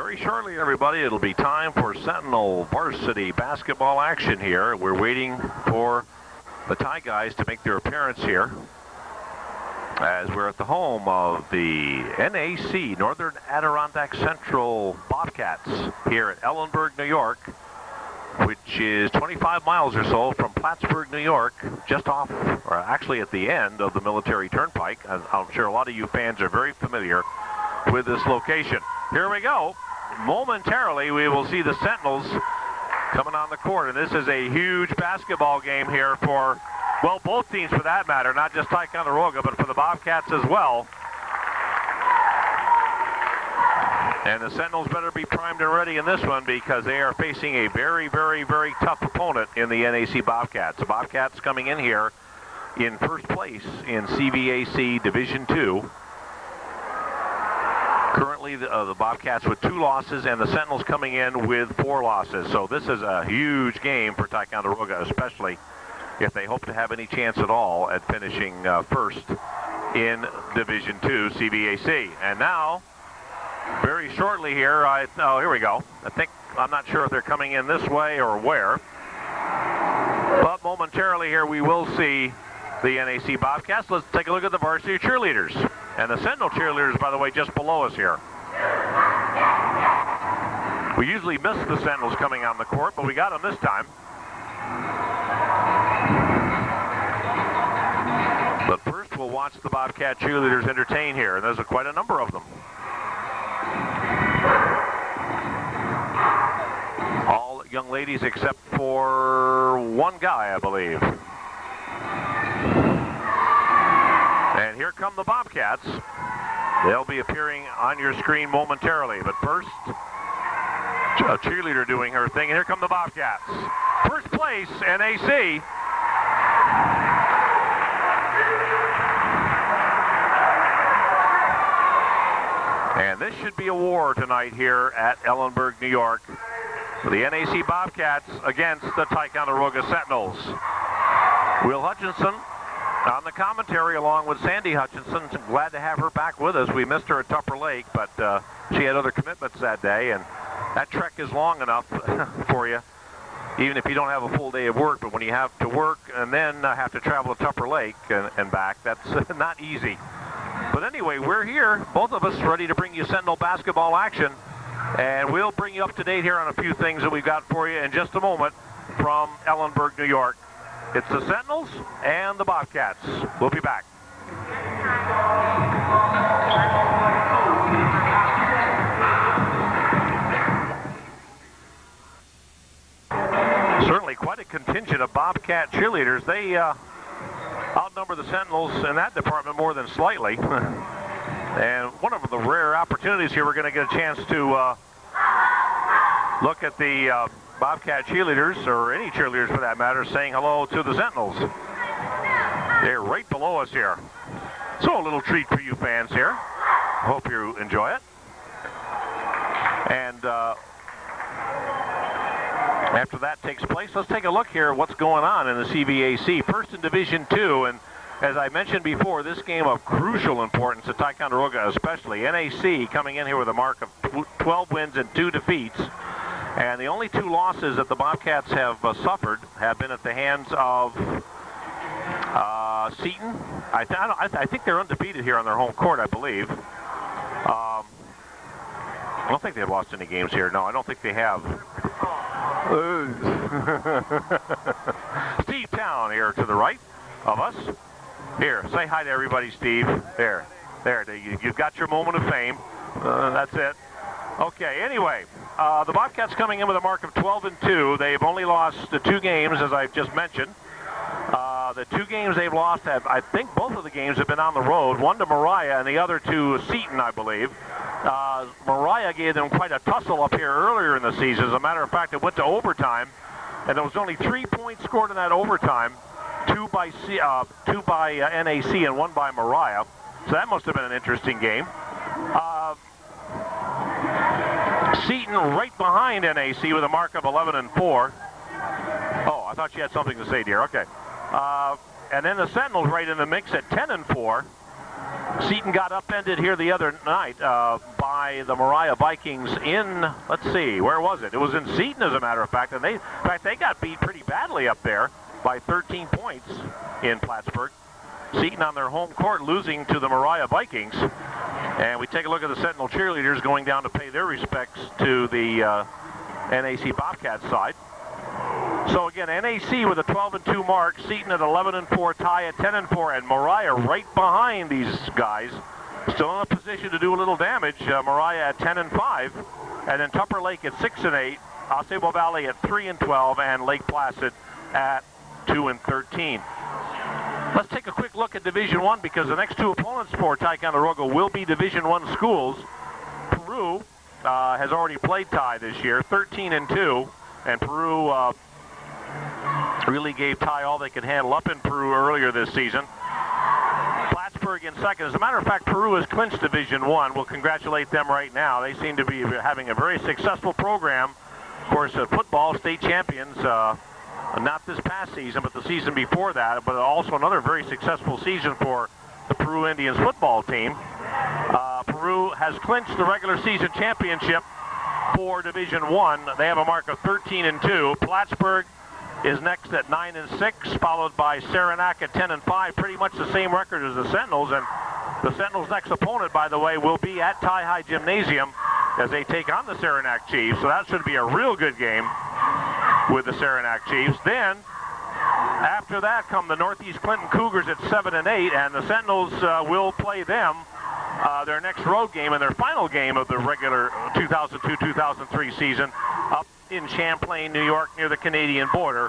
Very shortly, everybody, it'll be time for Sentinel varsity basketball action here. We're waiting for the Tie guys to make their appearance here as we're at the home of the NAC, Northern Adirondack Central Bobcats, here at Ellenburg, New York, which is 25 miles or so from Plattsburgh, New York, just off, or actually at the end of the Military Turnpike. I'm sure a lot of you fans are very familiar with this location. Here we go. Momentarily, we will see the Sentinels coming on the court, and this is a huge basketball game here for, well, both teams for that matter, not just Ticonderoga, but for the Bobcats as well. And the Sentinels better be primed and ready in this one because they are facing a very, very, very tough opponent in the NAC Bobcats. The Bobcats coming in here in first place in CVAC Division II. Currently, the Bobcats with 2 losses, and the Sentinels coming in with 4 losses. So this is a huge game for Ticonderoga, especially if they hope to have any chance at all at finishing first in Division II CVAC. And now, very shortly here, here we go. I'm not sure if they're coming in this way or where, but momentarily here we will see the NAC Bobcats. Let's take a look at the varsity cheerleaders. And the Sentinel cheerleaders, by the way, just below us here. We usually miss the Sentinels coming on the court, but we got them this time. But first, we'll watch the Bobcat cheerleaders entertain here, and there's quite a number of them. All young ladies except for one guy, I believe. And here come the Bobcats. They'll be appearing on your screen momentarily. But first, a cheerleader doing her thing. And here come the Bobcats. First place, NAC. And this should be a war tonight here at Ellenburg, New York. For the NAC Bobcats against the Ticonderoga Sentinels. Will Hutchinson on the commentary along with Sandy Hutchinson. Glad to have her back with us. We missed her at Tupper Lake, but she had other commitments that day, and that trek is long enough for you, even if you don't have a full day of work. But when you have to work and then have to travel to Tupper Lake and back, that's not easy. But anyway, we're here, both of us, ready to bring you Sentinel basketball action, and we'll bring you up to date here on a few things that we've got for you in just a moment from Ellenburg, New York. It's the Sentinels and the Bobcats. We'll be back. Certainly quite a contingent of Bobcat cheerleaders. They outnumber the Sentinels in that department more than slightly. And one of the rare opportunities here, we're going to get a chance to look at the Bobcat cheerleaders, or any cheerleaders for that matter, saying hello to the Sentinels. They're right below us here. So a little treat for you fans here. Hope you enjoy it. And after that takes place, let's take a look here at what's going on in the CVAC. First in Division II, and as I mentioned before, this game of crucial importance to Ticonderoga especially. NAC coming in here with a mark of 12 wins and 2 defeats. And the only 2 losses that the Bobcats have suffered have been at the hands of Seton. I think they're undefeated here on their home court, I believe. I don't think they've lost any games here. No, I don't think they have. Steve Town here to the right of us. Here, say hi to everybody, Steve. There, you've got your moment of fame. That's it. Okay, anyway, the Bobcats coming in with a mark of 12-2. They've only lost 2 games, as I've just mentioned. The 2 games they've lost, I think both of the games have been on the road. One to Mariah and the other to Seton, I believe. Mariah gave them quite a tussle up here earlier in the season. As a matter of fact, it went to overtime, and there was only 3 points scored in that overtime. 2 by NAC and 1 by Mariah. So that must have been an interesting game. Seton right behind NAC with a mark of 11-4. Oh, I thought you had something to say, dear. Okay. And then the Sentinels right in the mix at 10-4. Seton got upended here the other night by the Moriah Vikings in, let's see, where was it? It was in Seton, as a matter of fact, and they got beat pretty badly up there by 13 points in Plattsburgh. Seton on their home court losing to the Moriah Vikings. And we take a look at the Sentinel cheerleaders going down to pay their respects to the NAC Bobcat side. So again, NAC with a 12-2 mark, Seton at 11-4, tie at 10-4, and Moriah right behind these guys, still in a position to do a little damage. Moriah at 10-5, and then Tupper Lake at 6-8, Osceola Valley at 3-12, and Lake Placid at 2-13. Let's take a quick look at Division I, because the next two opponents for Ticonderoga will be Division I schools. Peru has already played Ty this year, 13-2, and Peru really gave Ty all they could handle up in Peru earlier this season. Plattsburgh in second. As a matter of fact, Peru has clinched Division I. We'll congratulate them right now. They seem to be having a very successful program. Of course, football state champions, not this past season, but the season before that, but also another very successful season for the Peru Indians football team. Peru has clinched the regular season championship for Division I. They have a mark of 13-2. Plattsburgh is next at 9-6, followed by Saranac at 10-5. Pretty much the same record as the Sentinels, and the Sentinels' next opponent, by the way, will be at Ty High Gymnasium as they take on the Saranac Chiefs. So that should be a real good game with the Saranac Chiefs. Then, after that, come the Northeast Clinton Cougars at 7-8, and the Sentinels will play them their next road game and their final game of the regular 2002-2003 season up in Champlain, New York, near the Canadian border,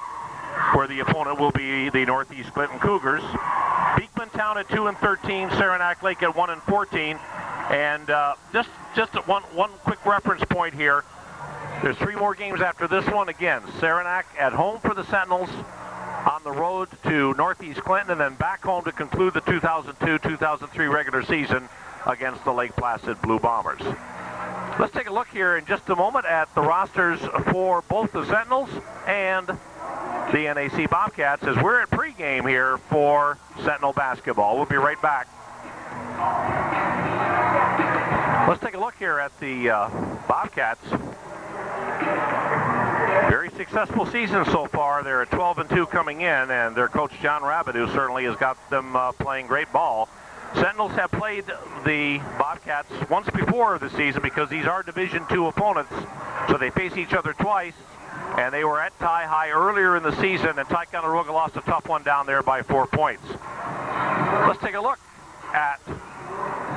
where the opponent will be the Northeast Clinton Cougars. Beekmantown at 2-13, Saranac Lake at 1-14, and just one quick reference point here. There's 3 more games after this one. Again, Saranac at home for the Sentinels, on the road to Northeast Clinton, and then back home to conclude the 2002-2003 regular season against the Lake Placid Blue Bombers. Let's take a look here in just a moment at the rosters for both the Sentinels and the NAC Bobcats, as we're at pregame here for Sentinel basketball. We'll be right back. Let's take a look here at the Bobcats. Very successful season so far. They're at 12-2 coming in, and their coach John Rabideau certainly has got them playing great ball. Sentinels have played the Bobcats once before this season because these are Division II opponents, so they face each other twice, and they were at Ty High earlier in the season, and Ticonderoga lost a tough one down there by 4 points. Let's take a look at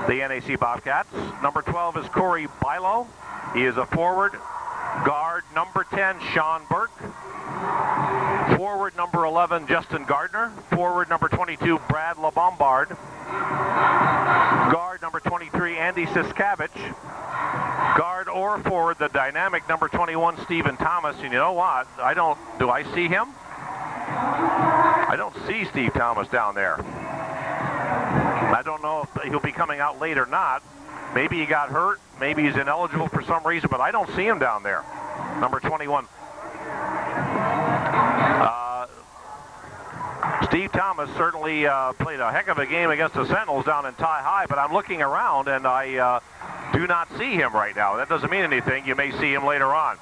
the NAC Bobcats. Number 12 is Corey Bilo. He is a forward. Guard number 10, Sean Burke. Forward number 11, Justin Gardner. Forward number 22, Brad LaBombard. Guard number 23, Andy Siskavich. Guard or forward, the dynamic number 21, Stephen Thomas. And you know what? Do I see him? I don't see Steve Thomas down there. I don't know if he'll be coming out late or not. Maybe he got hurt. Maybe he's ineligible for some reason, but I don't see him down there. Number 21. Steve Thomas certainly played a heck of a game against the Sentinels down in Ty High, but I'm looking around and I do not see him right now. That doesn't mean anything. You may see him later on.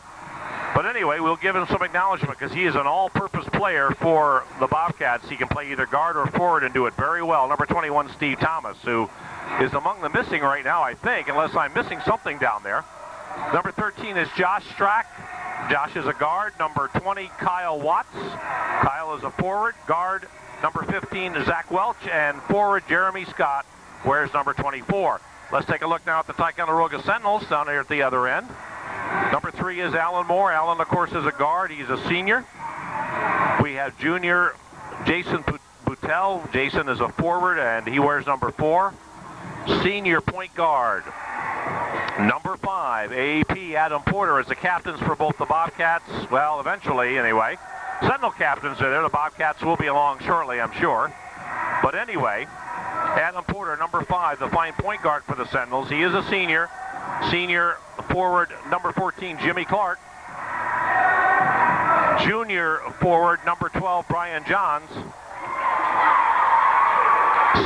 But anyway, we'll give him some acknowledgement because he is an all-purpose player for the Bobcats. He can play either guard or forward and do it very well. Number 21, Steve Thomas, who is among the missing right now, I think, unless I'm missing something down there. Number 13 is Josh Strack. Josh is a guard. Number 20, Kyle Watts. Kyle is a forward. Guard, number 15, Zach Welch. And forward, Jeremy Scott, wears number 24. Let's take a look now at the Ticonderoga Sentinels down here at the other end. Number 3 is Alan Moore. Alan, of course, is a guard. He's a senior. We have junior Jason Boutel. Jason is a forward, and he wears number 4. Senior point guard, number 5, AP Adam Porter, is the captains for both the Bobcats. Well, eventually, anyway. Sentinel captains are there. The Bobcats will be along shortly, I'm sure. But anyway, Adam Porter, number 5, the fine point guard for the Sentinels. He is a senior. Senior forward, number 14, Jimmy Clark. Junior forward, number 12, Brian Johns.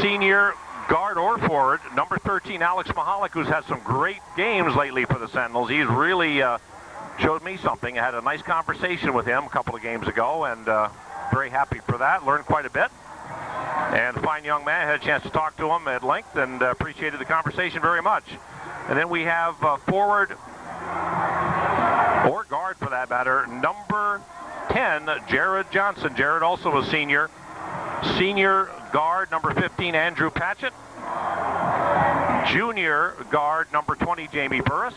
Senior guard or forward, number 13, Alex Mahalik, who's had some great games lately for the Sentinels. He's really showed me something. I had a nice conversation with him a couple of games ago, and very happy for that. Learned quite a bit. And a fine young man. I had a chance to talk to him at length and appreciated the conversation very much. And then we have forward, or guard for that matter, number 10, Jarrod Johnson. Jarrod also a senior. Senior guard, number 15, Andrew Patchett. Junior guard, number 20, Jamie Burris.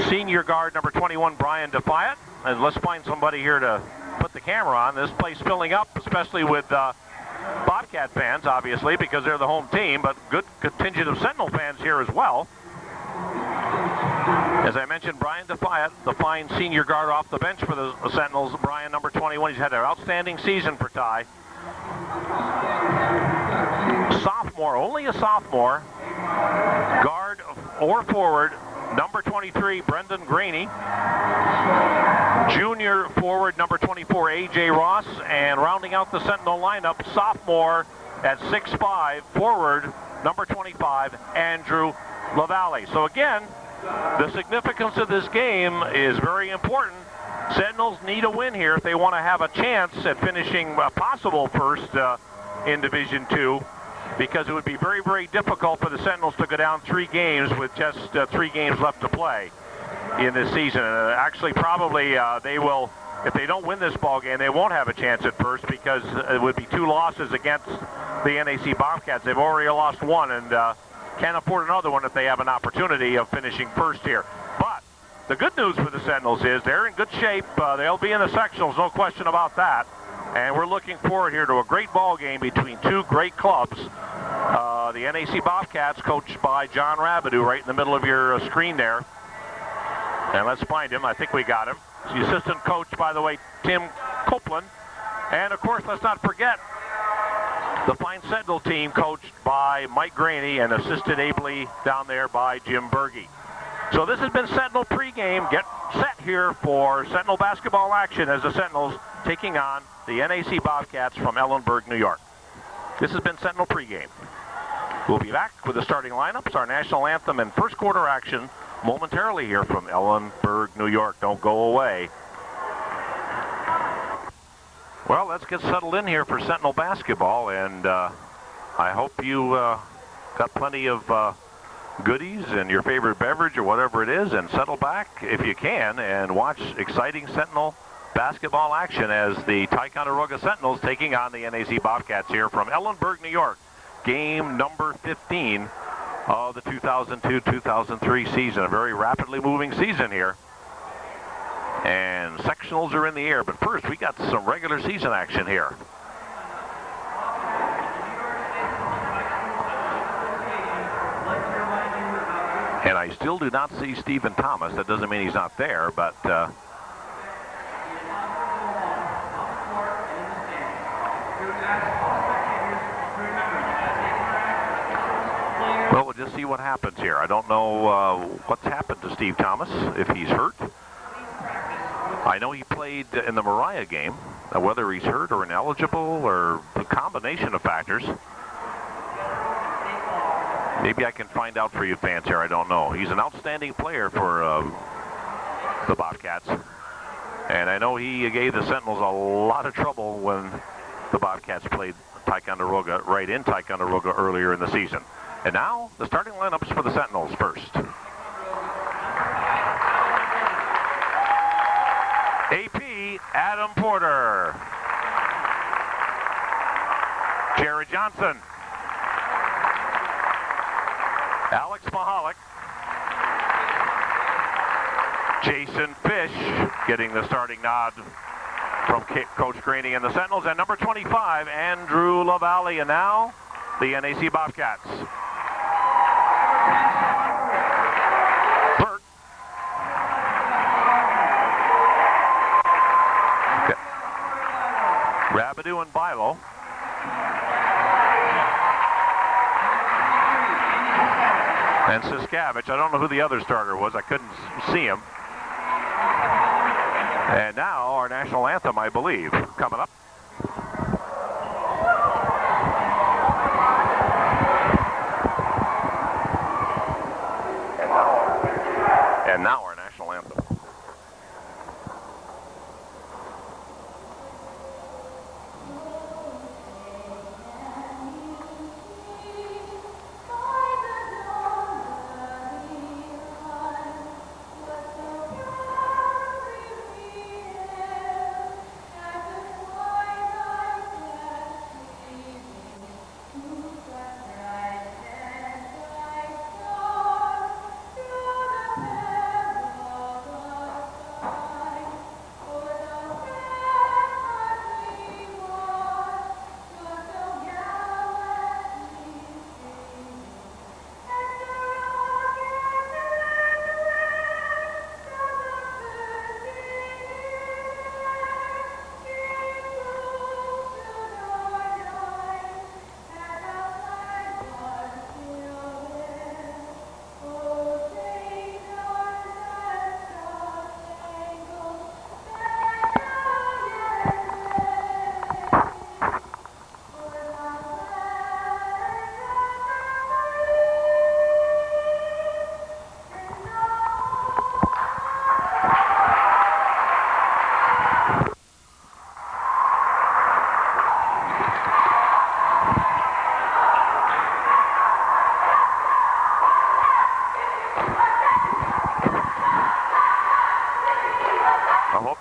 Senior guard, number 21, Brian Defiant. And let's find somebody here to put the camera on. This place filling up, especially with Bobcat fans, obviously, because they're the home team, but good contingent of Sentinel fans here as well. As I mentioned, Brian Defiant, the fine senior guard off the bench for the Sentinels. Brian, number 21, he's had an outstanding season for Ty. Sophomore, only a sophomore, guard or forward, number 23, Brendan Graney. Junior forward, number 24, A.J. Ross. And rounding out the Sentinel lineup, sophomore at 6'5", forward, number 25, Andrew LaValle. So again, the significance of this game is very important. Sentinels need a win here if they want to have a chance at finishing possible first in Division II, because it would be very, very difficult for the Sentinels to go down 3 games with just 3 games left to play in this season. Actually, probably they will, if they don't win this ball game, they won't have a chance at first, because it would be 2 losses against the NAC Bobcats. They've already lost 1 and can't afford another one if they have an opportunity of finishing first here. But the good news for the Sentinels is they're in good shape. They'll be in the sectionals, no question about that. And we're looking forward here to a great ball game between 2 great clubs. The NAC Bobcats, coached by John Rabideau, right in the middle of your screen there. And let's find him. I think we got him. The assistant coach, by the way, Tim Copeland. And, of course, let's not forget the fine Sentinel team coached by Mike Graney and assisted ably down there by Jim Berge. So this has been Sentinel pregame. Get set here for Sentinel basketball action as the Sentinels taking on the NAC Bobcats from Ellenburg, New York. This has been Sentinel pregame. We'll be back with the starting lineups, our national anthem, and first quarter action momentarily here from Ellenburg, New York. Don't go away. Well, let's get settled in here for Sentinel basketball, and I hope you got plenty of goodies and your favorite beverage or whatever it is, and settle back if you can and watch exciting Sentinel basketball action as the Ticonderoga Sentinels taking on the NAC Bobcats here from Ellenburg, New York. Game number 15 of the 2002-2003 season. A very rapidly moving season here. And sectionals are in the air, but first we got some regular season action here. And I still do not see Stephen Thomas. That doesn't mean he's not there, but well, we'll just see what happens here. I don't know what's happened to Steve Thomas, if he's hurt. I know he played in the Mariah game. Whether he's hurt or ineligible or a combination of factors. Maybe I can find out for you fans here. I don't know. He's an outstanding player for the Bobcats. And I know he gave the Sentinels a lot of trouble when the Bobcats played Ticonderoga, right in Ticonderoga earlier in the season. And now, the starting lineups for the Sentinels first. AP, Adam Porter. Jarrod Johnson. Alex Mahalik. Jason Fish getting the starting nod from Coach Graney and the Sentinels. And number 25, Andrew LaValle. And now, the NAC Bobcats. Burt. Okay. Rabideau and Bilo. And Siskavich. I don't know who the other starter was. I couldn't see him. And now our national anthem, I believe, coming up. And now our national anthem.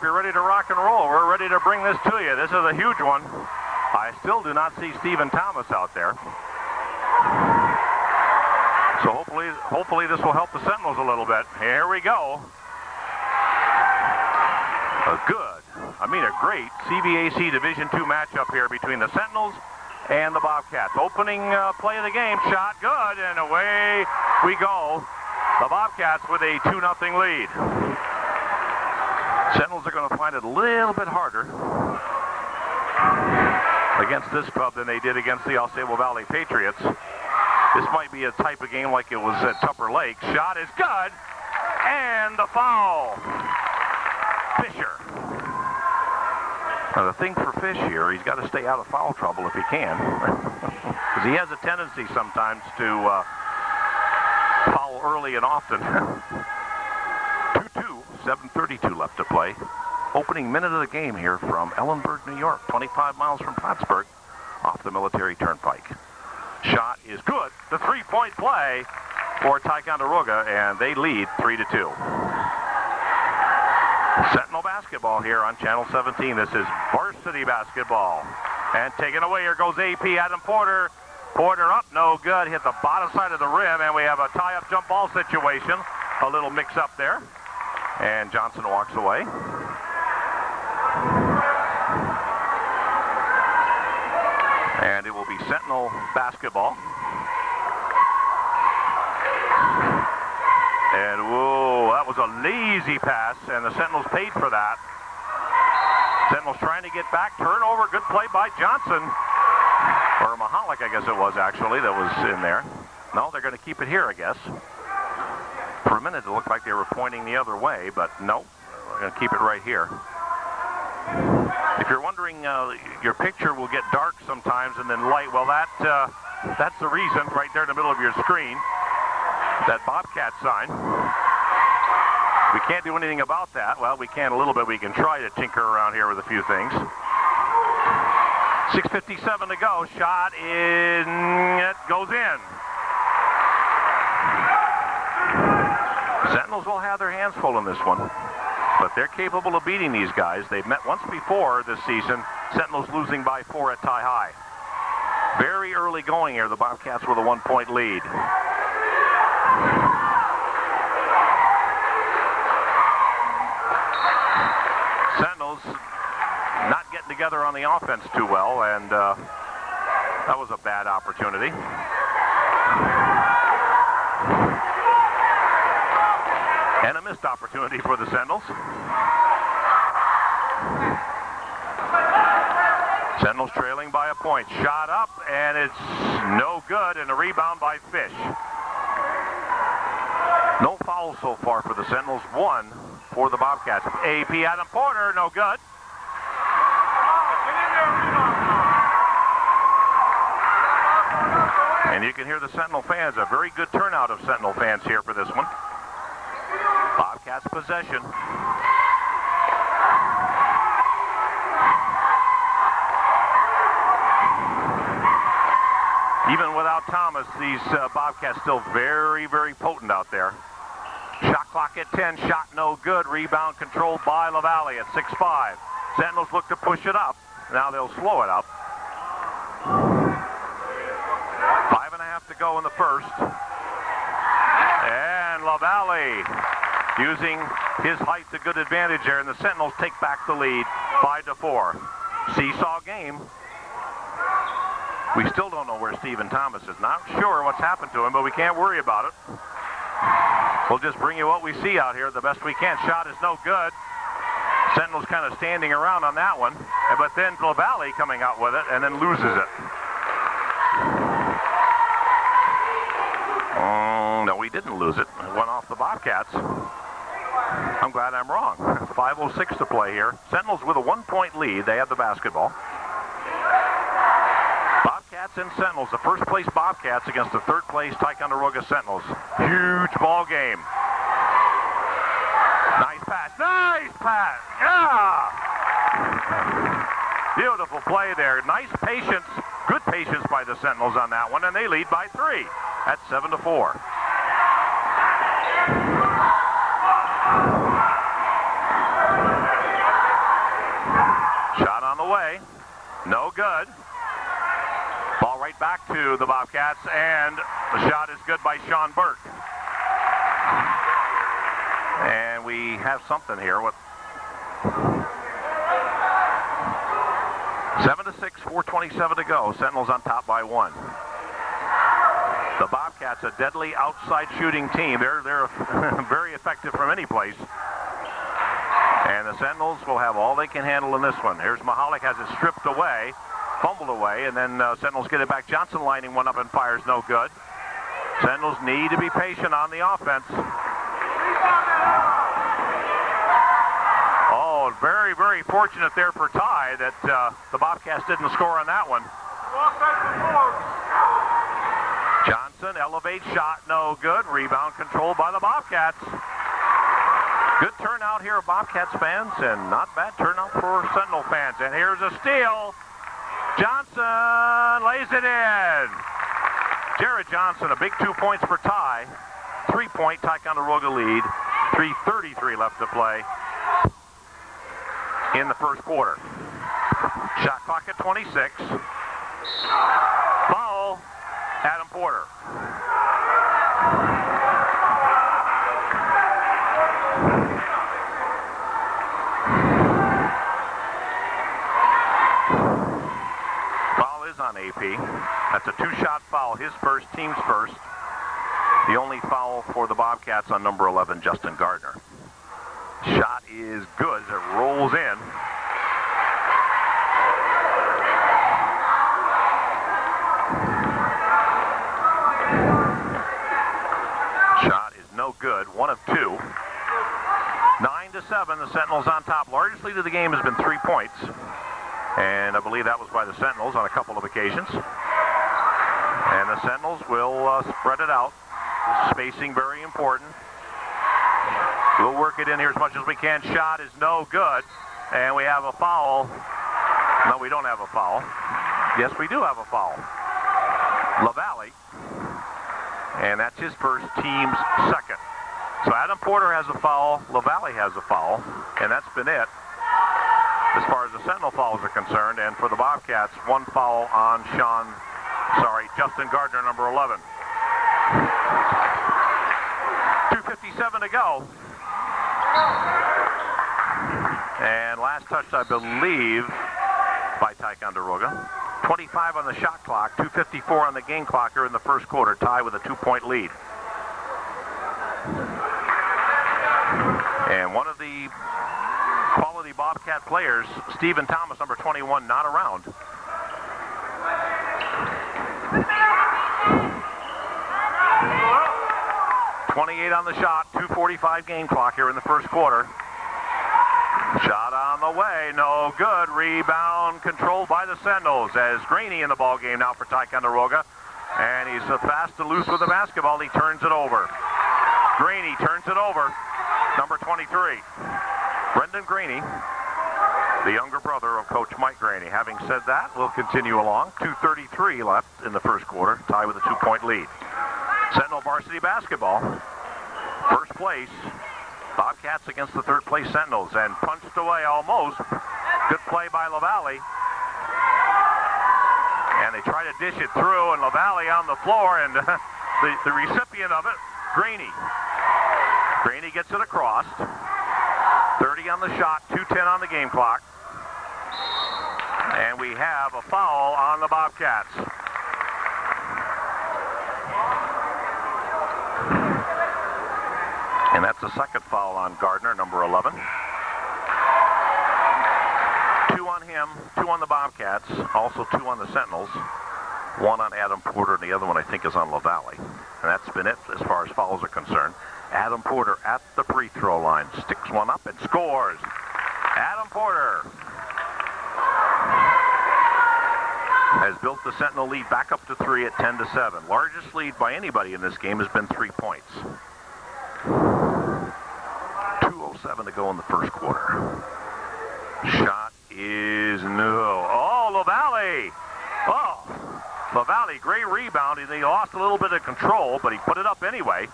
Ready to rock and roll. We're ready to bring this to you. This is a huge one. I still do not see Stephen Thomas out there. So hopefully this will help the Sentinels a little bit. Here we go. A great CVAC Division II matchup here between the Sentinels and the Bobcats. Opening play of the game, shot good, and away we go. The Bobcats with a 2-0 lead. Sentinels are going to find it a little bit harder against this club than they did against the Ausable Valley Patriots. This might be a type of game like it was at Tupper Lake. Shot is good, and the foul. Fisher. Now the thing for Fish here, he's got to stay out of foul trouble if he can. Because he has a tendency sometimes to foul early and often. 2-2. 7:32 left to play. Opening minute of the game here from Ellenburg, New York, 25 miles from Plattsburgh, off the Military Turnpike. Shot is good. The three-point play for Ticonderoga, and they lead 3-2. Sentinel basketball here on Channel 17. This is varsity basketball. And taken away, here goes AP Adam Porter. Porter up, no good. Hit the bottom side of the rim, and we have a tie-up jump ball situation. A little mix-up there. And Johnson walks away. And it will be Sentinel basketball. And whoa, that was a lazy pass, and the Sentinels paid for that. Sentinels trying to get back. Turnover, good play by Johnson. Or Mahalik, I guess it was actually, that was in there. No, they're going to keep it here, I guess. For a minute, it looked like they were pointing the other way, but no, we're going to keep it right here. If you're wondering, your picture will get dark sometimes and then light. Well, that's the reason right there in the middle of your screen, that Bobcat sign. We can't do anything about that. Well, we can a little bit. We can try to tinker around here with a few things. 6:57 to go. Shot in. It goes in. Sentinels will have their hands full in this one, but they're capable of beating these guys. They've met once before this season. Sentinels losing by 4 at Tie High. Very early going here. The Bobcats with a 1-point lead. Sentinels not getting together on the offense too well, and that was a bad opportunity. And a missed opportunity for the Sentinels. Sentinels trailing by a point. Shot up, and it's no good, and a rebound by Fish. No fouls so far for the Sentinels. 1 for the Bobcats. AP Adam Porter, no good. And you can hear the Sentinel fans, a very good turnout of Sentinel fans here for this one. Bobcats possession. Even without Thomas, these Bobcats still very, very potent out there. Shot clock at 10, shot no good. Rebound controlled by LaValle at 6-5. Sentinels look to push it up. Now they'll slow it up. 5.5 to go in the first. And LaValle using his height to good advantage there, and the Sentinels take back the lead 5-4. Seesaw game. We still don't know where Stephen Thomas is. Not sure what's happened to him, but we can't worry about it. We'll just bring you what we see out here the best we can. Shot is no good. Sentinels kind of standing around on that one, but then LaValle coming out with it and then loses it. No, we didn't lose it. It went off the Bobcats. I'm glad I'm wrong. 5:06 to play here. Sentinels with a 1-point lead. They have the basketball. Bobcats and Sentinels, the first place Bobcats against the third place Ticonderoga Sentinels. Huge ball game. Nice pass. Nice pass. Yeah. Beautiful play there. Nice patience. Good patience by the Sentinels on that one, and they lead by 3 at 7-4. Shot on the way. No good. Ball right back to the Bobcats, and the shot is good by Sean Burke. And we have something here with 7-6, 4:27 to go. Sentinels on top by 1. The Bobcats, a deadly outside shooting team. They're very effective from any place. And the Sentinels will have all they can handle in this one. Here's Mahalik, has it stripped away, fumbled away, and then Sentinels get it back. Johnson lining one up and fires no good. Sentinels need to be patient on the offense. Oh, very, very fortunate there for Ty that the Bobcats didn't score on that one. Johnson elevates, shot no good. Rebound controlled by the Bobcats. Good turnout here of Bobcats fans, and not bad turnout for Sentinel fans. And here's a steal. Johnson lays it in. Jarrod Johnson, a big 2 points for Ty. 3-point Ticonderoga lead. 3:33 left to play in the first quarter. Shot clock at 26. Foul, Adam Porter. Foul is on AP. That's a 2-shot foul. His first, team's first. The only foul for the Bobcats on number 11, Justin Gardner. Shot is good as it rolls in. Shot is no good. 1 of 2. 9-7. The Sentinels on top. Largest lead of the game has been 3 points. And I believe that was by the Sentinels on a couple of occasions. And the Sentinels will spread it out. Spacing very important. We'll work it in here as much as we can. Shot is no good. And we have a foul. No, we don't have a foul. Yes, we do have a foul. LaValle. And that's his first, team's second. So Adam Porter has a foul. LaValle has a foul. And that's been it as far as the Sentinel fouls are concerned. And for the Bobcats, 1 foul on Justin Gardner, number 11. 2:57 to go. And last touch, I believe, by Ticonderoga. 25 on the shot clock, 2:54 on the game clock here in the first quarter. Tie with a 2-point lead. And one of the quality Bobcat players, Stephen Thomas, number 21, not around. .28 on the shot, 2:45 game clock here in the first quarter. Shot on the way, no good. Rebound controlled by the Sentinels as Graney in the ball game now for Ticonderoga. And he's fast and loose with the basketball. He turns it over. Graney turns it over. number 23, Brendan Graney, the younger brother of Coach Mike Graney. Having said that, we'll continue along. 2:33 left in the first quarter, tie with a 2-point lead. Sentinel varsity basketball, first place, Bobcats against the third place Sentinels, and punched away almost. Good play by LaValle. And they try to dish it through, and LaValle on the floor, and the recipient of it, Graney. Graney gets it across. 30 on the shot, 2:10 on the game clock. And we have a foul on the Bobcats. And that's the second foul on Gardner, number 11. 2 on him, 2 on the Bobcats, also 2 on the Sentinels. 1 on Adam Porter, and the other one I think is on LaValle. And that's been it as far as fouls are concerned. Adam Porter at the free throw line, sticks one up and scores. Adam Porter has built the Sentinel lead back up to 3 at 10-7. Largest lead by anybody in this game has been 3 points. 2:07 to go in the first quarter. Shot is no. Oh, LaValle. Oh, LaValle, great rebound. He lost a little bit of control, but he put it up anyway.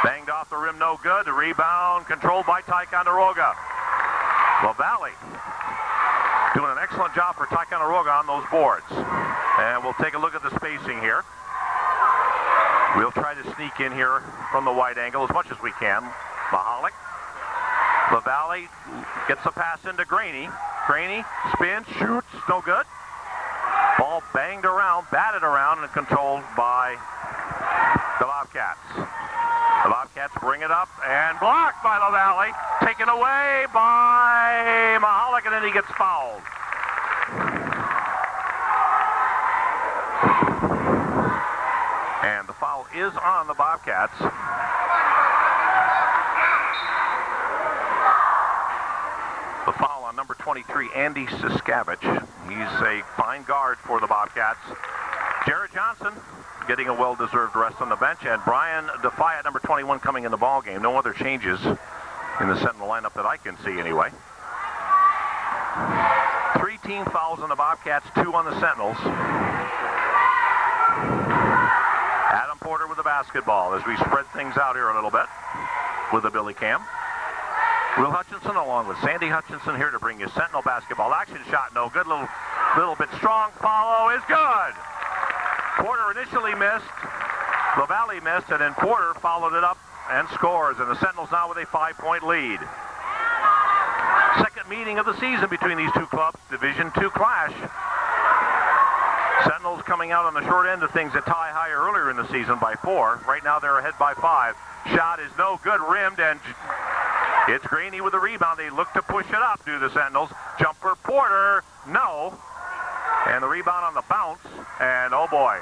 Banged off the rim, no good. The rebound controlled by Ticonderoga. LaValle doing an excellent job for Ticonderoga on those boards. And we'll take a look at the spacing here. We'll try to sneak in here from the wide angle as much as we can. Mahalik. LaValle gets the pass into Graney. Graney spins, shoots, no good. Ball banged around, batted around, and controlled by the Bobcats. The Bobcats bring it up and blocked by LaValle. Taken away by Mahalik, and then he gets fouled. And the foul is on the Bobcats. The foul on number 23, Andy Siskavich. He's a fine guard for the Bobcats. Jarrod Johnson getting a well-deserved rest on the bench, and Brian Defiant, number 21, coming in the ball game. No other changes in the Sentinel lineup that I can see anyway. 3 team fouls on the Bobcats, 2 on the Sentinels. Adam Porter with the basketball as we spread things out here a little bit with the Billy Cam. Will Hutchinson along with Sandy Hutchinson here to bring you Sentinel basketball action. Shot no good, little bit strong. Follow is good. Porter initially missed, LaValle missed, and then Porter followed it up and scores. And the Sentinels now with a 5-point lead. Second meeting of the season between these two clubs, Division II clash. Sentinels coming out on the short end of things at tie high earlier in the season by 4. Right now they're ahead by 5. Shot is no good, rimmed, and it's Graney with the rebound. They look to push it up, do the Sentinels. Jumper Porter, no. And the rebound on the bounce, and oh boy.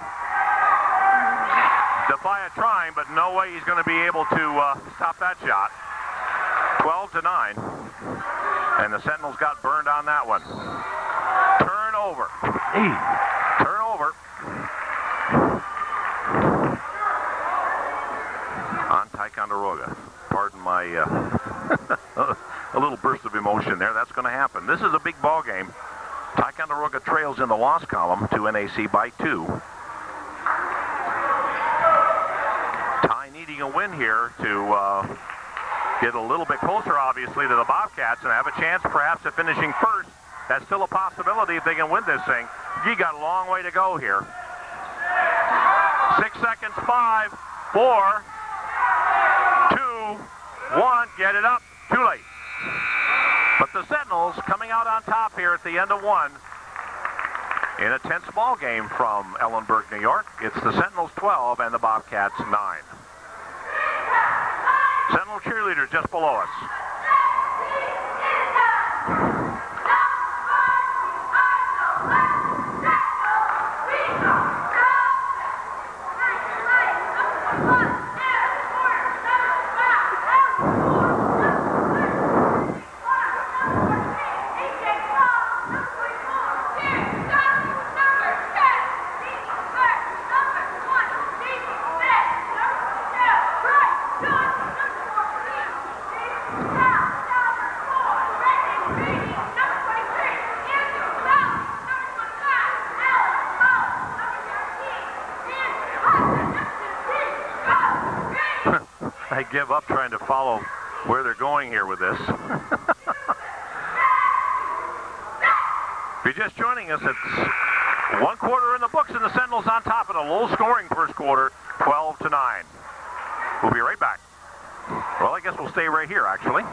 Defiant trying, but no way he's going to be able to stop that shot. 12-9. And the Sentinels got burned on that one. Turnover. Turnover. On Ticonderoga. Pardon my a little burst of emotion there. That's going to happen. This is a big ball game. Ticonderoga trails in the loss column to NAC by 2. Ty needing a win here to get a little bit closer, obviously, to the Bobcats and have a chance perhaps of finishing first. That's still a possibility if they can win this thing. You got a long way to go here. 6 seconds, 5, 4, 2, 1. Get it up. Too late. But the Sentinels coming out on top here at the end of 1 in a tense ball game from Ellenburg, New York. It's the Sentinels 12 and the Bobcats 9. Sentinel cheerleaders just below us. I give up trying to follow where they're going here with this. If you're just joining us, it's 1 quarter in the books, and the Sentinels on top in a low-scoring first quarter, 12-9. We'll be right back. Well, I guess we'll stay right here, actually.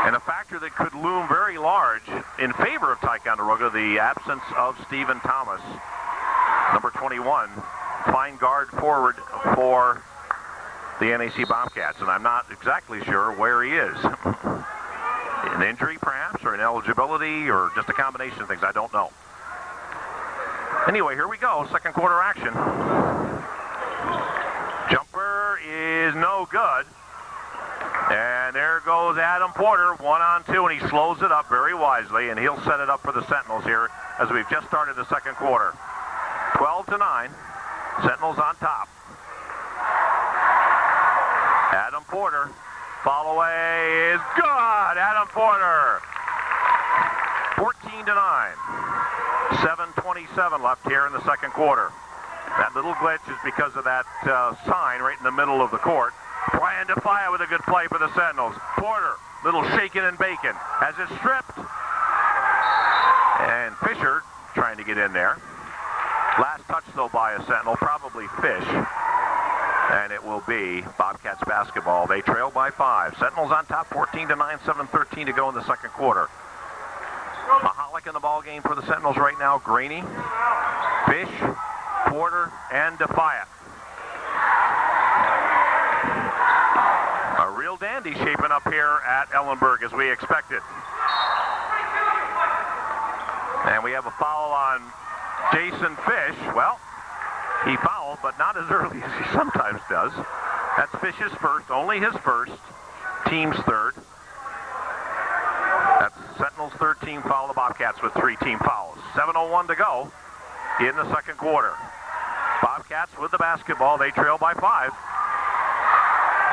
And a factor that could loom very large in favor of Ticonderoga, the absence of Stephen Thomas, number 21, fine guard forward for the NAC Bobcats, and I'm not exactly sure where he is. An injury, perhaps, or ineligibility, or just a combination of things, I don't know. Anyway, here we go, second quarter action. Jumper is no good. And there goes Adam Porter, 1-on-2, and he slows it up very wisely, and he'll set it up for the Sentinels here as we've just started the second quarter. 12-9, Sentinels on top. Adam Porter, fall away is good. Adam Porter, 14-9. 7:27 left here in the second quarter. That little glitch is because of that sign right in the middle of the court. Brian DeFia with a good play for the Sentinels. Porter, little shaking and bacon, has it stripped. And Fisher trying to get in there. Last touch, though, by a Sentinel, probably Fish. And it will be Bobcats basketball. They trail by 5. Sentinels on top, 14-9, 7:13 to go in the second quarter. Mahalik in the ball game for the Sentinels right now. Graney, Fish, Porter, and DeFia. A real dandy shaping up here at Ellenburg as we expected. And we have a foul on Jason Fish. Well, he fouled, but not as early as he sometimes does. That's Fish's first, only his first, team's third. That's Sentinels' third team foul, the Bobcats with 3 team fouls. 7:01 to go in the second quarter. Bobcats with the basketball, they trail by 5.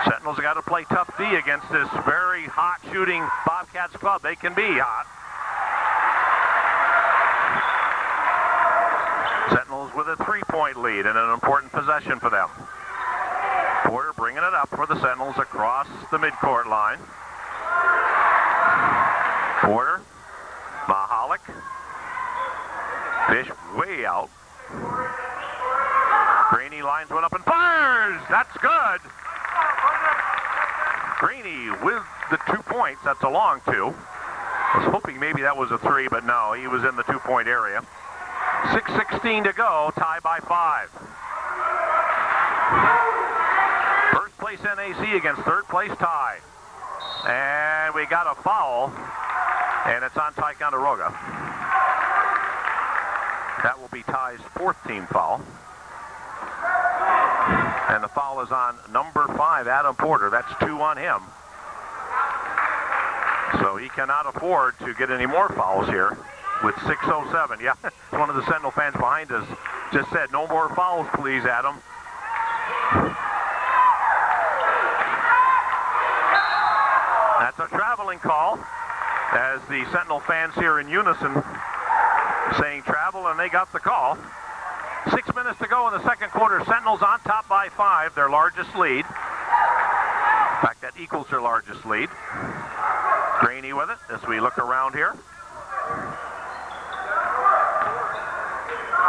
Sentinels have got to play tough D against this very hot shooting Bobcats club. They can be hot. Sentinels with a 3-point lead and an important possession for them. Porter bringing it up for the Sentinels across the midcourt line. Porter, Mahalik, Fish way out. Graney lines one up and fires! That's good! Graney with the 2 points, that's a long 2. I was hoping maybe that was a 3, but no, he was in the 2-point area. 6:16 to go, tie by 5. First place NAC against third place tie. And we got a foul, and it's on Ticonderoga. That will be Ty's 4th team foul. And the foul is on number 5, Adam Porter. That's 2 on him. So he cannot afford to get any more fouls here with 6:07. Yeah, one of the Sentinel fans behind us just said, no more fouls, please, Adam. That's a traveling call, as the Sentinel fans here in unison saying travel, and they got the call. 6 minutes to go in the second quarter. Sentinels on top by 5, their largest lead. In fact, that equals their largest lead. Graney with it as we look around here.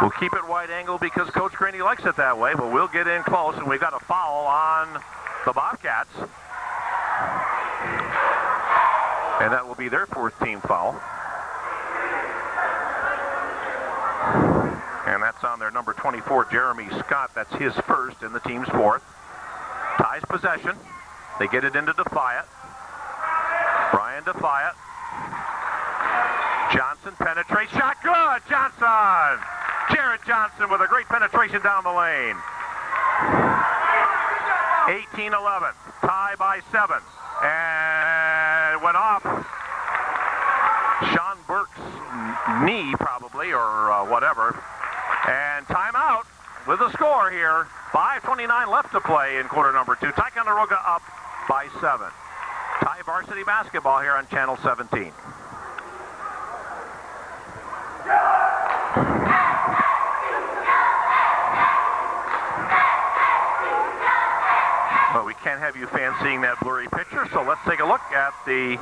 We'll keep it wide angle because Coach Graney likes it that way, but we'll get in close, and we've got a foul on the Bobcats. And that will be their 4th team foul. And that's on their number 24, Jeremy Scott. That's his first and the team's 4th. Ties possession. They get it into DeFia. Brian DeFia. Johnson penetrates. Shot good! Johnson! Jarrod Johnson with a great penetration down the lane. 18-11. Tie by 7. And went off Sean Burke's knee, probably, or whatever. And timeout with a score here. 5:29 left to play in quarter number 2. Ticonderoga up by 7. Tie varsity basketball here on Channel 17. can't have you fans seeing that blurry picture, so let's take a look at the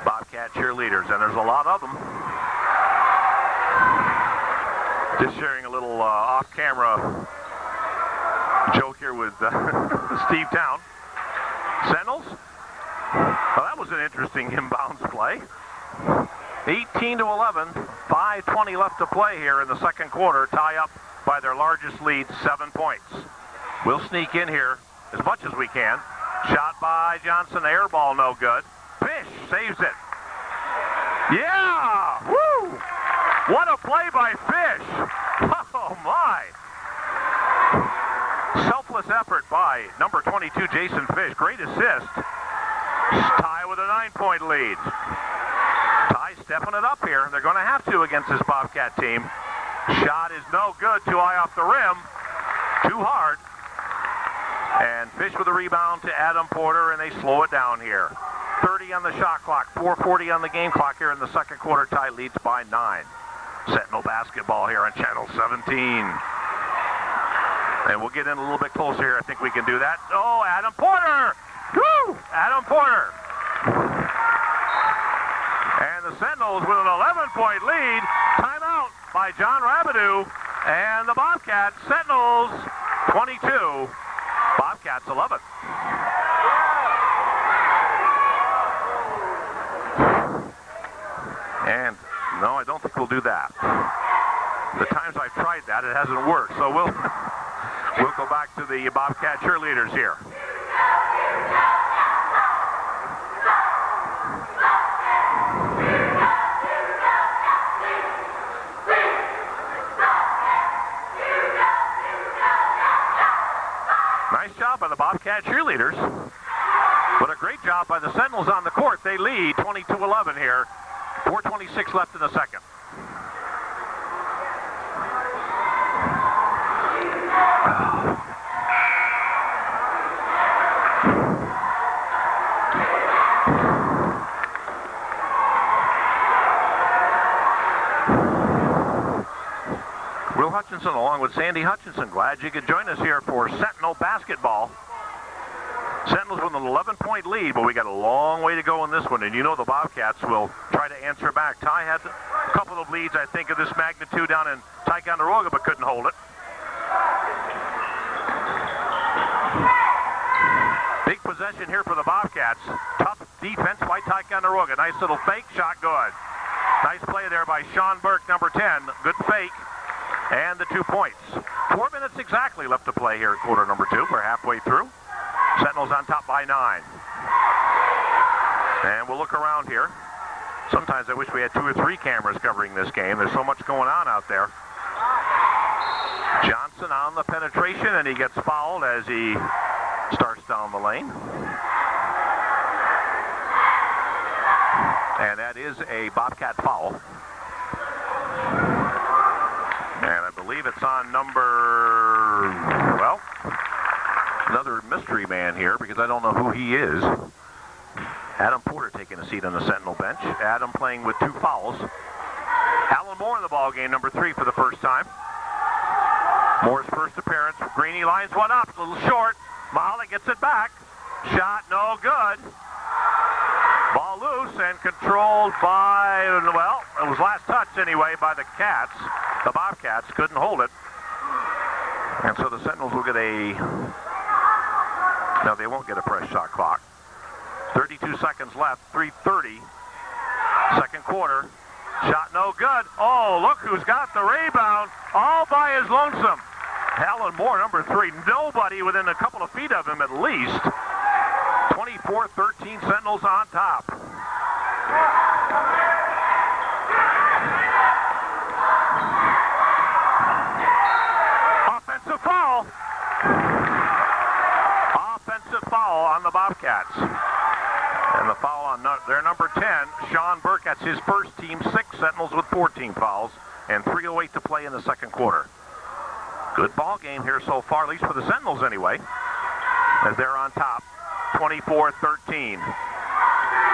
Bobcat cheerleaders, and there's a lot of them. Just sharing a little off-camera joke here with Steve Town. Sentinels. Well, that was an interesting inbounds play. 18-11, 5:20 left to play here in the second quarter. Tie up by their largest lead, 7 points. We'll sneak in here as much as we can. Shot by Johnson, air ball, no good. Fish saves it. Yeah! Woo! What a play by Fish! Oh my! Selfless effort by number 22, Jason Fish. Great assist. Tie with a 9-point lead. Tie stepping it up here. They're going to have to against this Bobcat team. Shot is no good. Too high off the rim. Too hard. And Fish with a rebound to Adam Porter, and they slow it down here. 30 on the shot clock, 4:40 on the game clock here in the second quarter. Tie leads by 9. Sentinel basketball here on Channel 17. And we'll get in a little bit closer here. I think we can do that. Oh, Adam Porter! Woo! Adam Porter. And the Sentinels with an 11-point lead. Timeout by John Rabideau. And the Bobcats, Sentinels 22, Bobcats 11. And no, I don't think we'll do that. The times I've tried that, it hasn't worked. So we'll go back to the Bobcat cheerleaders here. Nice job by the Bobcat cheerleaders. But a great job by the Sentinels on the court. They lead 22-11 here. 4:26 left in the second. Will Hutchinson along with Sandy Hutchinson. Glad you could join us here for Sentinel basketball. Sentinels with an 11-point lead, but we got a long way to go in this one, and you know the Bobcats will try to answer back. Ty had a couple of leads, I think, of this magnitude down in Ticonderoga, but couldn't hold it. Big possession here for the Bobcats. Tough defense by Ticonderoga. Nice little fake shot, good. Nice play there by Sean Burke, number 10. Good fake, and the 2 points. 4 minutes exactly left to play here in quarter number 2. We're halfway through. Sentinels on top by 9. And we'll look around here. Sometimes I wish we had 2 or 3 cameras covering this game. There's so much going on out there. Johnson on the penetration, and he gets fouled as he starts down the lane. And that is a Bobcat foul. And I believe it's on number, well, another mystery man here because I don't know who he is. Adam Porter taking a seat on the Sentinel bench. Adam playing with 2 fouls. Alan Moore in the ball game, number 3 for the first time. Moore's first appearance. Greeny lines one up, a little short. Mahalik gets it back. Shot no good. Ball loose and controlled by, well, it was last touch anyway by the Cats. The Bobcats couldn't hold it. And so the Sentinels will get a, no, they won't get a fresh shot clock. 32 seconds left, 3:30. Second quarter. Shot no good. Oh, look who's got the rebound all by his lonesome. Alan Moore, number 3. Nobody within a couple of feet of him at least. 24-13, Sentinels on top. Offensive foul. Offensive foul on the Bobcats. And the foul on their number 10, Sean Burke. That's his first team. 6 Sentinels with 14 fouls. And 3:08 to play in the second quarter. Good ball game here so far, at least for the Sentinels anyway, as they're on top, 24-13.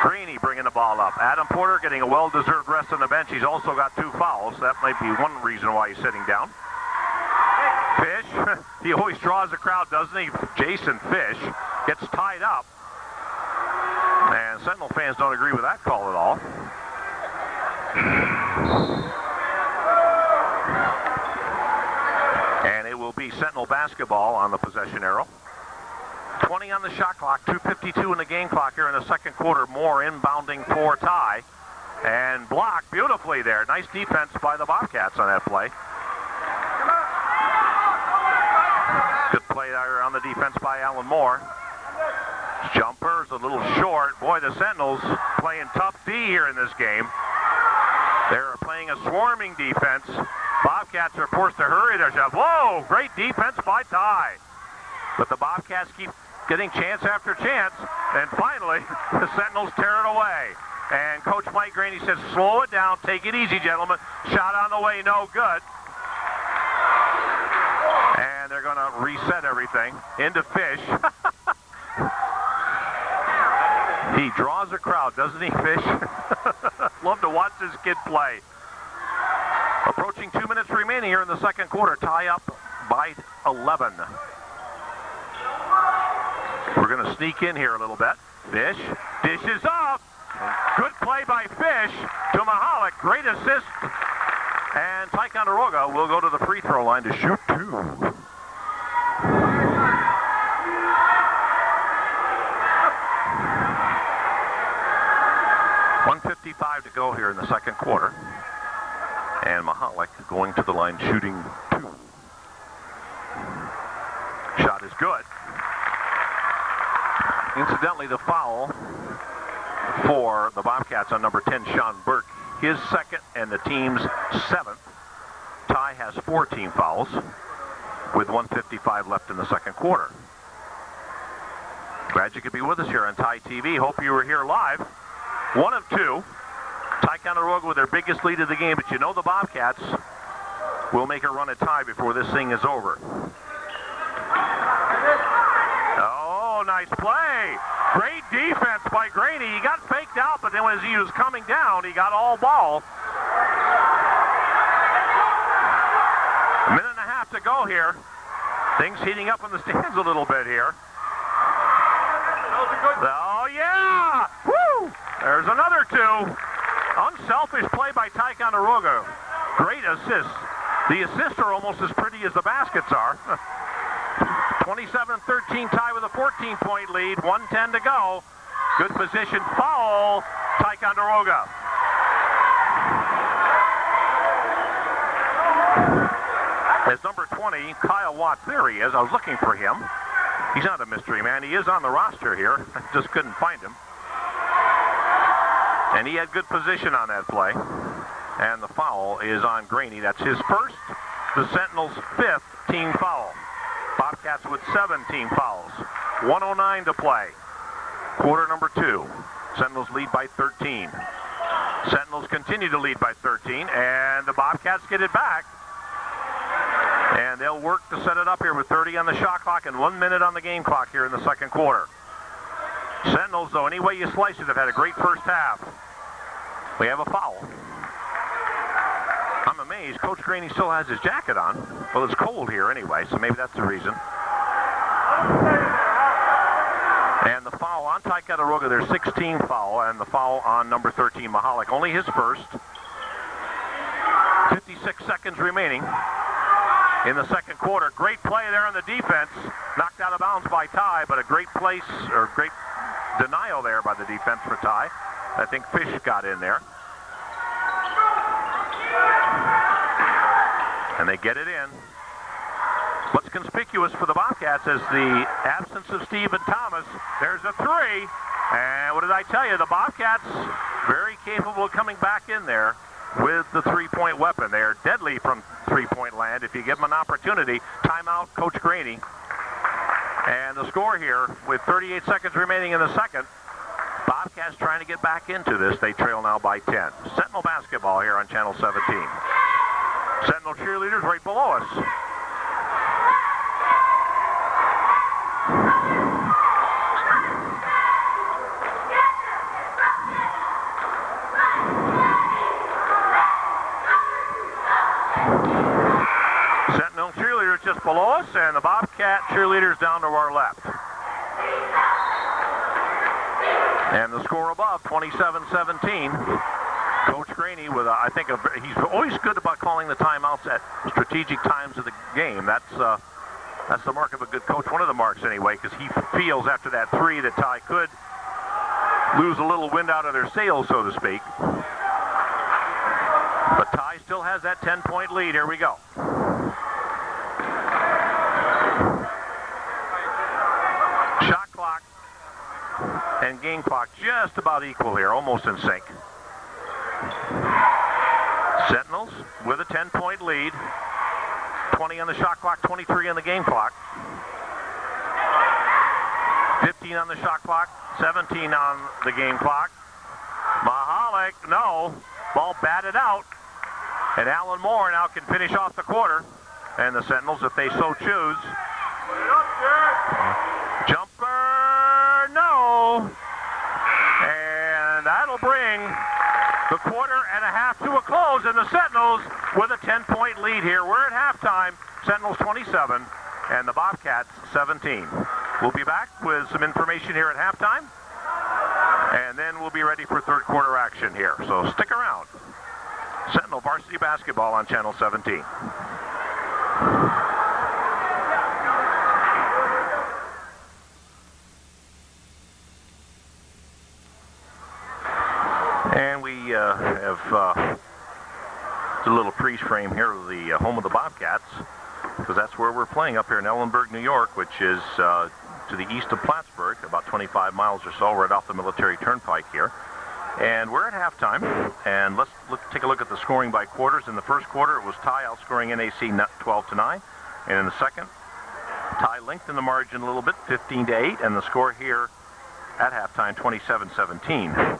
Greeny bringing the ball up. Adam Porter getting a well-deserved rest on the bench. He's also got 2 fouls. That might be one reason why he's sitting down. Fish, he always draws the crowd, doesn't he? Jason Fish. gets tied up. And Sentinel fans don't agree with that call at all. And it will be Sentinel basketball on the possession arrow. 20 on the shot clock, 2:52 in the game clock here in the second quarter. More inbounding for Ty. And blocked beautifully there. Nice defense by the Bobcats on that play. Good play there on the defense by Alan Moore. Jumper's a little short. Boy, the Sentinels playing tough D here in this game. They're playing a swarming defense. Bobcats are forced to hurry their shot. Whoa, great defense by Ty. But the Bobcats keep getting chance after chance. And finally, the Sentinels tear it away. And Coach Mike Graney says, slow it down, take it easy, gentlemen. Shot on the way, no good. And they're going to reset everything into Fish. He draws a crowd, doesn't he, Fish? Love to watch this kid play. Approaching 2 minutes remaining here in the second quarter. Tie up by 11. We're going to sneak in here a little bit. Fish dishes up. Good play by Fish to Mahalik. Great assist. And Ticonderoga will go to the free throw line to shoot 2. 1:55 to go here in the second quarter. And Mahalik going to the line shooting 2. Shot is good. Incidentally, the foul for the Bobcats on number 10, Sean Burke, his second and the team's 7th. Ty has 4 team fouls with 1:55 left in the second quarter. Glad you could be with us here on Ty TV. Hope you were here live. 1 of 2. Ticonderoga with their biggest lead of the game, but you know the Bobcats will make a run at Ty before this thing is over. Oh, nice play. Great defense by Graney. He got faked out, but then as he was coming down, he got all ball. A minute and a half to go here. Things heating up in the stands a little bit here. Oh, yeah! Woo! There's another 2. Unselfish play by Ticonderoga. Great assist. The assists are almost as pretty as the baskets are. 27-13 Ty with a 14-point lead. 1:10 to go. Good position. Foul. Ticonderoga. As number 20, Kyle Watts. There he is. I was looking for him. He's not a mystery man. He is on the roster here. I just couldn't find him. And he had good position on that play. And the foul is on Graney. That's his first. The Sentinels' 5th team foul. Bobcats with 7 team fouls. 1:09 to play. Quarter number 2. Sentinels lead by 13. Sentinels continue to lead by 13. And the Bobcats get it back. And they'll work to set it up here with 30 on the shot clock and 1 minute on the game clock here in the second quarter. Sentinels, though, any way you slice it, have had a great first half. We have a foul. I'm amazed. Coach Graney still has his jacket on. Well, it's cold here anyway, so maybe that's the reason. And the foul on Ticonderoga, their 16th foul, and the foul on number 13, Mahalik. Only his first. 56 seconds remaining in the second quarter. Great play there on the defense. Knocked out of bounds by Ty, but a great place, or great denial there by the defense for Ty. I think Fish got in there. And they get it in. What's conspicuous for the Bobcats is the absence of Stephen Thomas. There's a 3. And what did I tell you? The Bobcats very capable of coming back in there with the 3-point weapon. They are deadly from 3-point land if you give them an opportunity. Timeout, Coach Graney. And the score here with 38 seconds remaining in the second. Bobcats trying to get back into this. They trail now by 10. Sentinel basketball here on Channel 17. Sentinel cheerleaders right below us. Sentinel cheerleaders just below us, and the Bobcat cheerleaders down to our left. And the score above, 27-17. Coach Graney with, I think, he's always good about calling the timeouts at strategic times of the game. That's the mark of a good coach, one of the marks anyway, because he feels after that three that Ty could lose a little wind out of their sails, so to speak. But Ty still has that 10-point lead. Here we go. Shot clock and game clock just about equal here, almost in sync. Sentinels with a 10-point lead. 20 on the shot clock, 23 on the game clock. 15 on the shot clock, 17 on the game clock. Mahalik, no. Ball batted out. And Alan Moore now can finish off the quarter. And the Sentinels, if they so choose. Jumper, no. And that'll bring the quarter and a half to a close, and the Sentinels with a 10-point lead here. We're at halftime. Sentinels 27 and the Bobcats 17. We'll be back with some information here at halftime, and then we'll be ready for third quarter action here. So stick around. Sentinel varsity basketball on Channel 17. And we have a little freeze frame here of the home of the Bobcats, because that's where we're playing up here in Ellenburg, New York, which is to the east of Plattsburgh, about 25 miles or so, right off the military turnpike here. And we're at halftime, and let's take a look at the scoring by quarters. In the first quarter, it was Ty outscoring NAC 12-9, and in the second, Ty lengthened the margin a little bit, 15-8, and the score here at halftime, 27-17.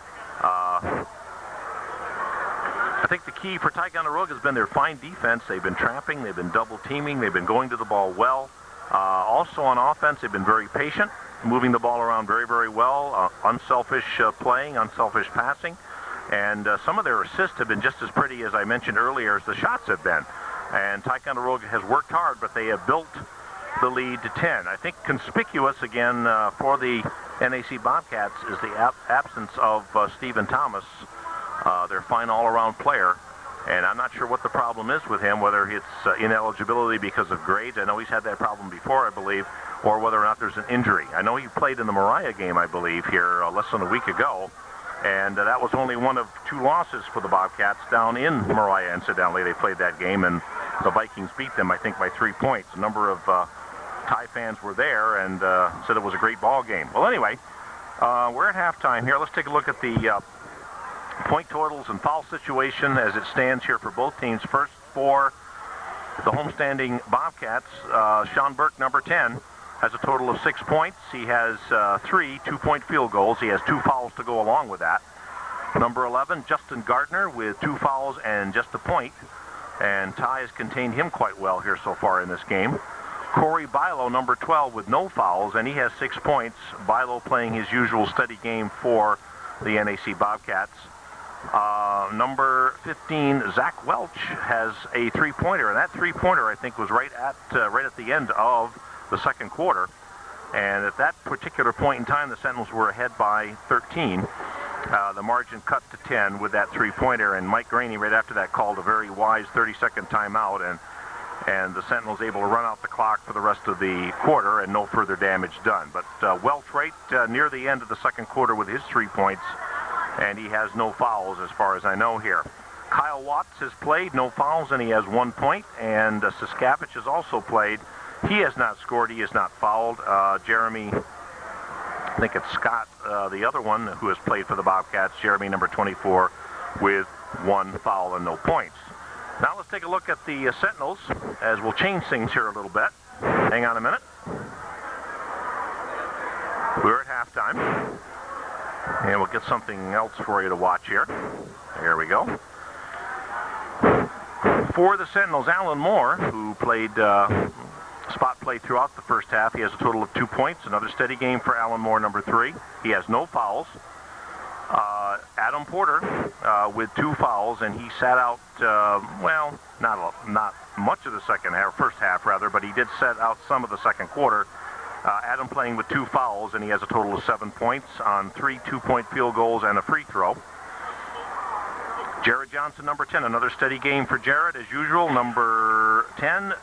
I think the key for Ticonderoga has been their fine defense. They've been trapping, they've been double teaming, they've been going to the ball well. Also on offense, they've been very patient, moving the ball around very, very well. Unselfish playing, unselfish passing. And some of their assists have been just as pretty, as I mentioned earlier, as the shots have been. And Ticonderoga has worked hard, but they have built the lead to 10. I think conspicuous, again, for the NAC Bobcats is the absence of Stephen Thomas, their fine all-around player. And I'm not sure what the problem is with him, whether it's ineligibility because of grades. I know he's had that problem before, I believe, or whether or not there's an injury. I know he played in the Mariah game, I believe, here less than a week ago. And that was only one of 2 losses for the Bobcats down in Mariah, incidentally. They played that game, and the Vikings beat them, I think, by 3 points. A number of Thai fans were there and said it was a great ball game. Well, anyway, we're at halftime here. Let's take a look at the point totals and foul situation as it stands here for both teams. First, for the homestanding Bobcats, Sean Burke, number 10, has a total of 6 points. He has 3 two-point field goals. He has 2 fouls to go along with that. Number 11, Justin Gardner, with 2 fouls and just a point. And Ty has contained him quite well here so far in this game. Corey Bilo, number 12, with no fouls, and he has 6 points. Bilo playing his usual steady game for the NAC Bobcats. Number 15, Zach Welch, has a 3-pointer, and that 3-pointer, I think, was right at the end of the second quarter. And at that particular point in time, the Sentinels were ahead by 13. The margin cut to 10 with that 3-pointer, and Mike Graney right after that called a very wise 30-second timeout, and the Sentinels able to run out the clock for the rest of the quarter and no further damage done. But Welch right near the end of the second quarter with his 3 points, and he has no fouls as far as I know here. Kyle Watts has played, no fouls, and he has 1 point, and Siskavich has also played. He has not scored, he has not fouled. Jeremy, I think it's Scott, the other one who has played for the Bobcats, Jeremy, number 24, with 1 foul and no points. Now let's take a look at the Sentinels, as we'll change things here a little bit. Hang on a minute. We're at halftime, and we'll get something else for you to watch here. There we go. For the Sentinels, Alan Moore, who played spot play throughout the first half. He has a total of 2 points. Another steady game for Alan Moore, number 3. He has no fouls. Adam Porter with 2 fouls, and he sat out, well, not much of the second half, first half rather, but he did set out some of the second quarter Adam playing with 2 fouls, and he has a total of 7 points on 3 2-point field goals and a free throw. Jarrod Johnson, number 10, another steady game for Jarrod as usual. Number 10,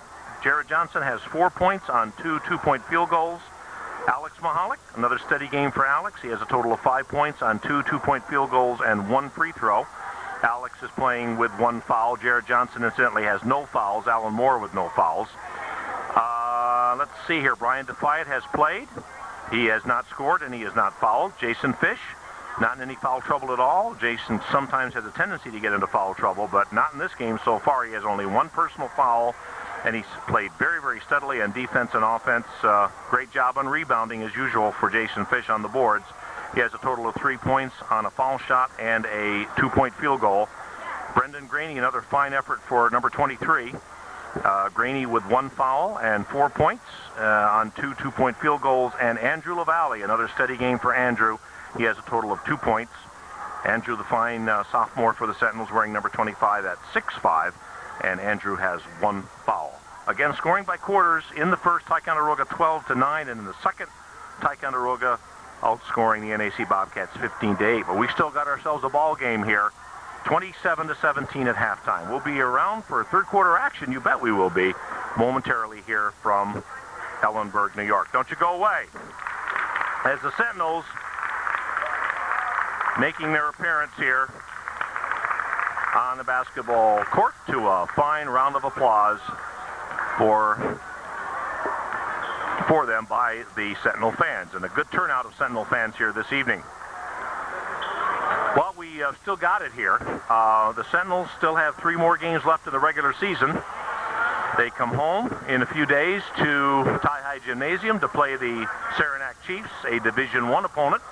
Jarrod Johnson has 4 points on 2 2-point field goals. Alex Mahalik, another steady game for Alex. He has a total of 5 points on 2 2-point field goals and 1 free throw. Alex is playing with 1 foul. Jarrod Johnson, incidentally, has no fouls. Alan Moore with no fouls. Let's see here. Brian Defiant has played. He has not scored, and he has not fouled. Jason Fish, not in any foul trouble at all. Jason sometimes has a tendency to get into foul trouble, but not in this game so far. He has only 1 personal foul, and he's played very, very steadily on defense and offense. Great job on rebounding, as usual, for Jason Fish on the boards. He has a total of 3 points on a foul shot and a 2-point field goal. Brendan Graney, another fine effort for number 23. Graney with 1 foul and 4 points on 2 2-point field goals. And Andrew LaValle, another steady game for Andrew. He has a total of 2 points. Andrew, the fine sophomore for the Sentinels, wearing number 25 at 6'5", and Andrew has 1 foul. Again, scoring by quarters. In the first, Ticonderoga 12-9, and in the second, Ticonderoga outscoring the NAC Bobcats 15-8. But we still got ourselves a ball game here, 27-17 at halftime. We'll be around for third quarter action. You bet we will be momentarily here from Ellenburg, New York. Don't you go away. As the Sentinels making their appearance here on the basketball court, to a fine round of applause for them by the Sentinel fans, and a good turnout of Sentinel fans here this evening. Well, we still got it here. The Sentinels still have 3 more games left in the regular season. They come home in a few days to Tie High Gymnasium to play the Saranac Chiefs, a Division I opponent.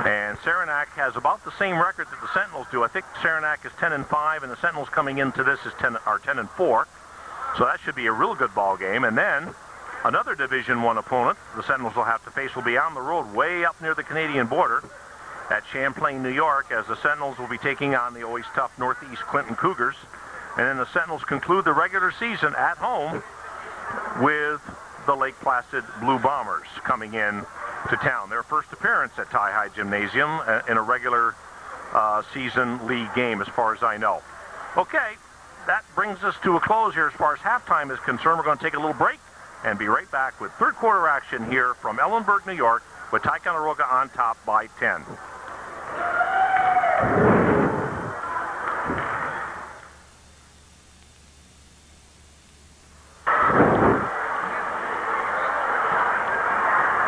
And Saranac has about the same record that the Sentinels do. I think Saranac is 10-5, and the Sentinels coming into this is 10-4. So that should be a real good ball game. And then another Division I opponent the Sentinels will have to face will be on the road way up near the Canadian border at Champlain, New York, as the Sentinels will be taking on the always tough Northeast Clinton Cougars. And then the Sentinels conclude the regular season at home with the Lake Placid Blue Bombers coming in to town. Their first appearance at Tie High Gymnasium in a regular season league game, as far as I know. Okay, that brings us to a close here as far as halftime is concerned. We're going to take a little break and be right back with third quarter action here from Ellenburg, New York, with Ticonderoga on top by 10.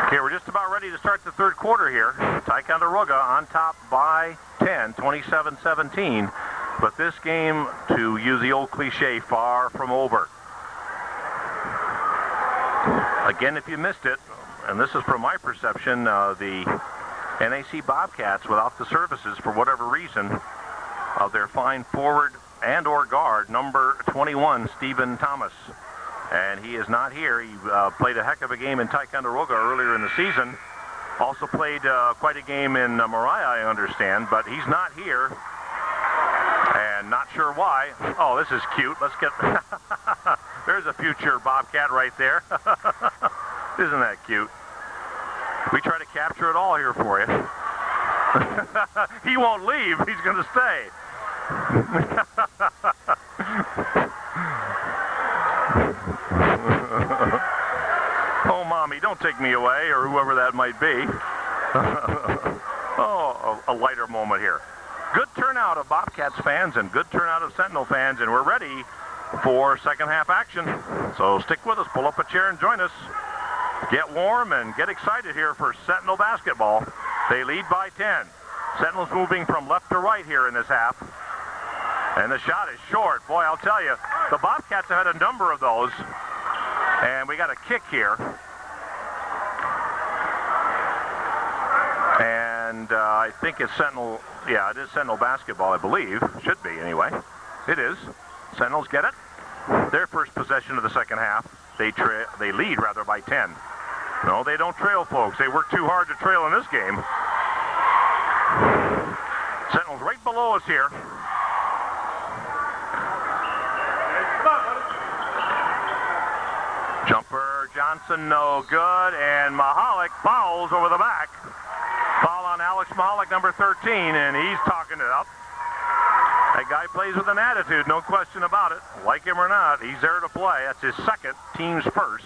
Okay, we're just about ready to start the third quarter here. Ticonderoga on top by 10, 27-17. But this game, to use the old cliche, far from over. Again, if you missed it, and this is from my perception, the NAC Bobcats, without the services for whatever reason of their fine forward and or guard, number 21, Stephen Thomas. And he is not here. He played a heck of a game in Ticonderoga earlier in the season. Also played quite a game in Mariah, I understand, but he's not here. And not sure why. Oh, this is cute. Let's get... There's a future Bobcat right there. Isn't that cute? We try to capture it all here for you. He won't leave. He's going to stay. Oh, Mommy, don't take me away, or whoever that might be. Oh, a lighter moment here. Good turnout of Bobcats fans and good turnout of Sentinel fans, and we're ready for second half action. So stick with us, pull up a chair and join us. Get warm and get excited here for Sentinel basketball. They lead by 10. Sentinels moving from left to right here in this half. And the shot is short. Boy, I'll tell you, the Bobcats have had a number of those. And we got a kick here. And I think it's Sentinel, yeah, it is Sentinel basketball, I believe. Should be, anyway. It is. Sentinels get it. Their first possession of the second half. They lead, rather, by 10. No, they don't trail, folks. They work too hard to trail in this game. Sentinels right below us here. Jumper Jarrod Johnson, no good, and Mahalik fouls over the back. Foul on Alex Mahalik, number 13, and he's talking it up. That guy plays with an attitude, no question about it. Like him or not, he's there to play. That's his second, team's first.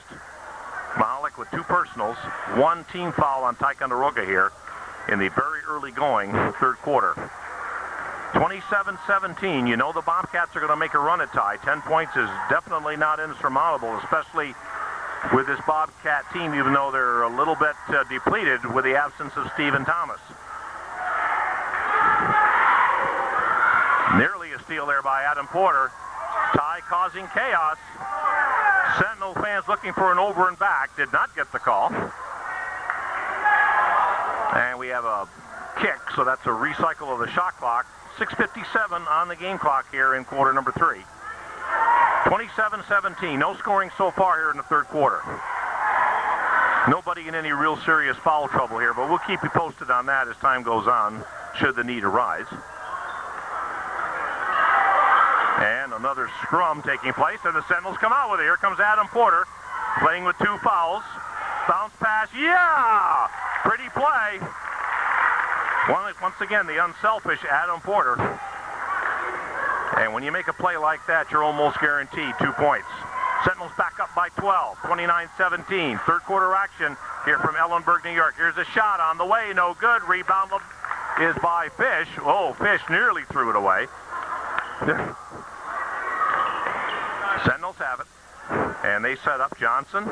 Mahalik with 2 personals, 1 team foul on Ticonderoga here in the very early going third quarter. 27-17, you know the Bobcats are going to make a run at Ty. 10 points is definitely not insurmountable, especially with this Bobcat team, even though they're a little bit depleted with the absence of Stephen Thomas. Nearly a steal there by Adam Porter. Ty causing chaos. Sentinel fans looking for an over and back. Did not get the call. And we have a kick, so that's a recycle of the shot clock. 6:57 on the game clock here in quarter number 3. 27-17. No scoring so far here in the third quarter. Nobody in any real serious foul trouble here, but we'll keep you posted on that as time goes on, should the need arise. And another scrum taking place, and the Sentinels come out with it. Here comes Adam Porter, playing with 2 fouls. Bounce pass, yeah! Pretty play. Once again, the unselfish Adam Porter. And when you make a play like that, you're almost guaranteed 2 points. Sentinels back up by 12, 29-17. Third quarter action here from Ellenburg, New York. Here's a shot on the way, no good. Rebound is by Fish. Oh, Fish nearly threw it away. Sentinels have it. And they set up Johnson.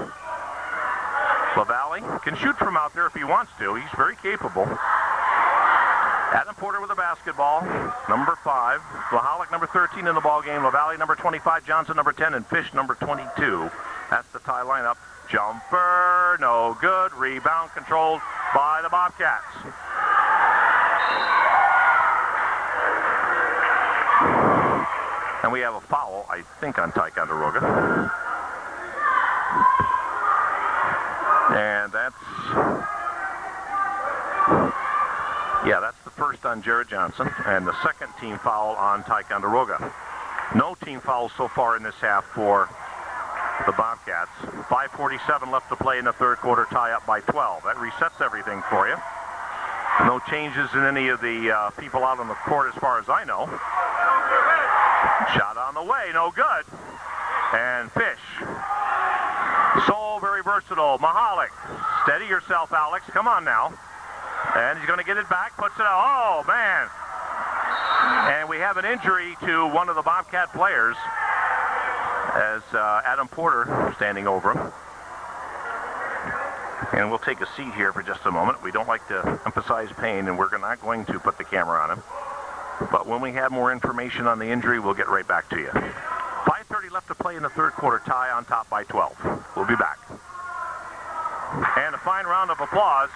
LaValle can shoot from out there if he wants to. He's very capable. Adam Porter with the basketball, number 5. Mahalik, number 13 in the ball game. LaValle, number 25. Johnson, number 10. And Fish, number 22. That's the Ty lineup. Jumper, no good. Rebound controlled by the Bobcats. And we have a foul, I think, on Ticonderoga. And that's the first on Jarrod Johnson, and the second team foul on Ticonderoga. No team fouls so far in this half for the Bobcats. 5:47 left to play in the third quarter, tie up by 12. That resets everything for you. No changes in any of the people out on the court as far as I know. Shot on the way, no good. And Fish. So very versatile. Mahalik. Steady yourself, Alex. Come on now. And he's going to get it back. Puts it out. Oh, man. And we have an injury to one of the Bobcat players as Adam Porter standing over him. And we'll take a seat here for just a moment. We don't like to emphasize pain, and we're not going to put the camera on him. But when we have more information on the injury, we'll get right back to you. 5:30 left to play in the third quarter, tie on top by 12. We'll be back. And a fine round of applause.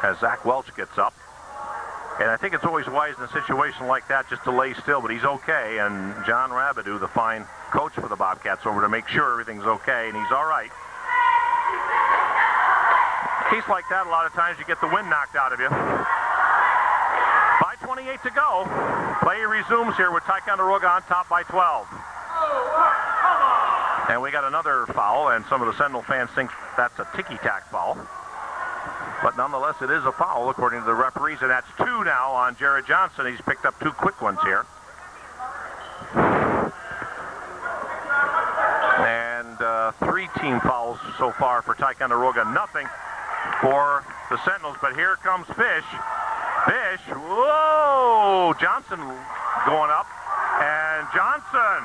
As Zach Welch gets up. And I think it's always wise in a situation like that just to lay still, but he's okay. And John Rabideau, the fine coach for the Bobcats, over to make sure everything's okay, and he's all right. In a case like that, a lot of times you get the wind knocked out of you. 5:28 to go. Play resumes here with Ticonderoga on top by 12. And we got another foul, and some of the Sentinel fans think that's a ticky-tack foul. But nonetheless, it is a foul, according to the referees, and that's 2 now on Jarrod Johnson. He's picked up 2 quick ones here. And 3 team fouls so far for Ticonderoga. Nothing for the Sentinels, but here comes Fish. Fish, whoa! Johnson going up, and Johnson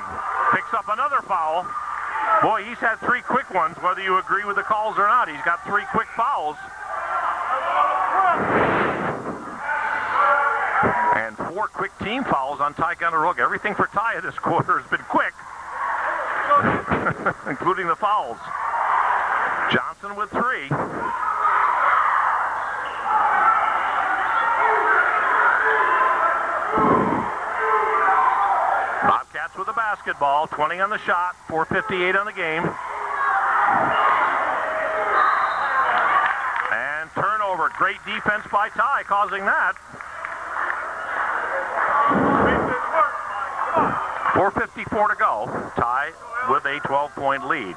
picks up another foul. Boy, he's had 3 quick ones, whether you agree with the calls or not. He's got 3 quick fouls. And 4 quick team fouls on Ticonderoga. Everything for Ty this quarter has been quick, including the fouls. Johnson with 3. Bobcats with the basketball, 20 on the shot, 4:58 on the game. And turnover, great defense by Ty causing that. .454 to go. Tie with a 12-point lead.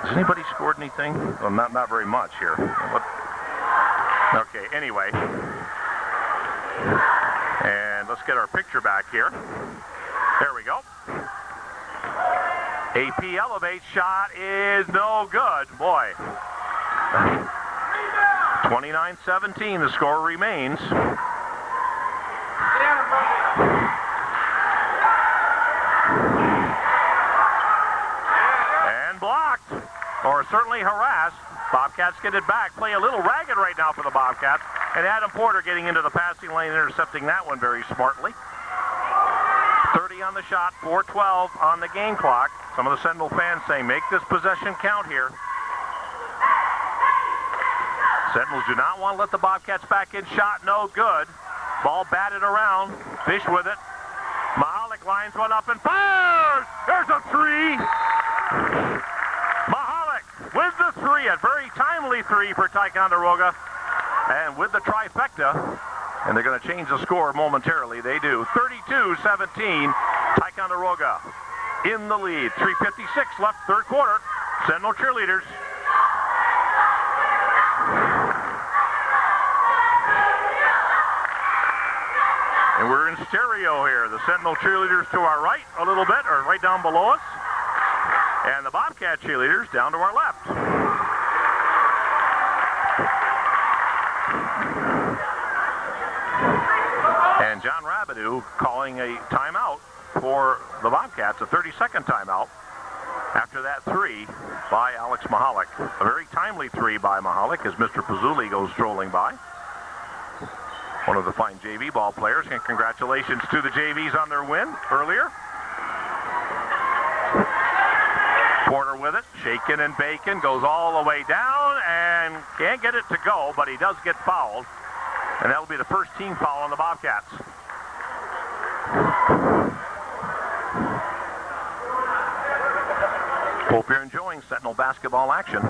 Has anybody scored anything? Well, not very much here. Okay, anyway. And let's get our picture back here. There we go. AP elevates, shot is no good. Boy. 29-17, the score remains. And blocked, or certainly harassed. Bobcats get it back. Play a little ragged right now for the Bobcats. And Adam Porter getting into the passing lane, intercepting that one very smartly. 30 on the shot, 4:12 on the game clock. Some of the Sentinel fans saying, make this possession count here. Sentinels do not want to let the Bobcats back in. Shot no good. Ball batted around. Fish with it. Mahalik lines one up and fires! There's a three! Mahalik with the three. A very timely three for Ticonderoga. And with the trifecta, and they're going to change the score momentarily. They do. 32-17. Ticonderoga in the lead. 3:56 left, third quarter. Sentinel cheerleaders. And we're in stereo here. The Sentinel cheerleaders to our right a little bit, or right down below us. And the Bobcat cheerleaders down to our left. And John Rabideau calling a timeout for the Bobcats, a 30-second timeout after that three by Alex Mahalik. A very timely three by Mahalik as Mr. Pazzulli goes strolling by. One of the fine JV ball players, and congratulations to the JVs on their win earlier. Porter with it, shaking and baking, goes all the way down and can't get it to go, but he does get fouled. And that will be the first team foul on the Bobcats. Hope you're enjoying Sentinel basketball action.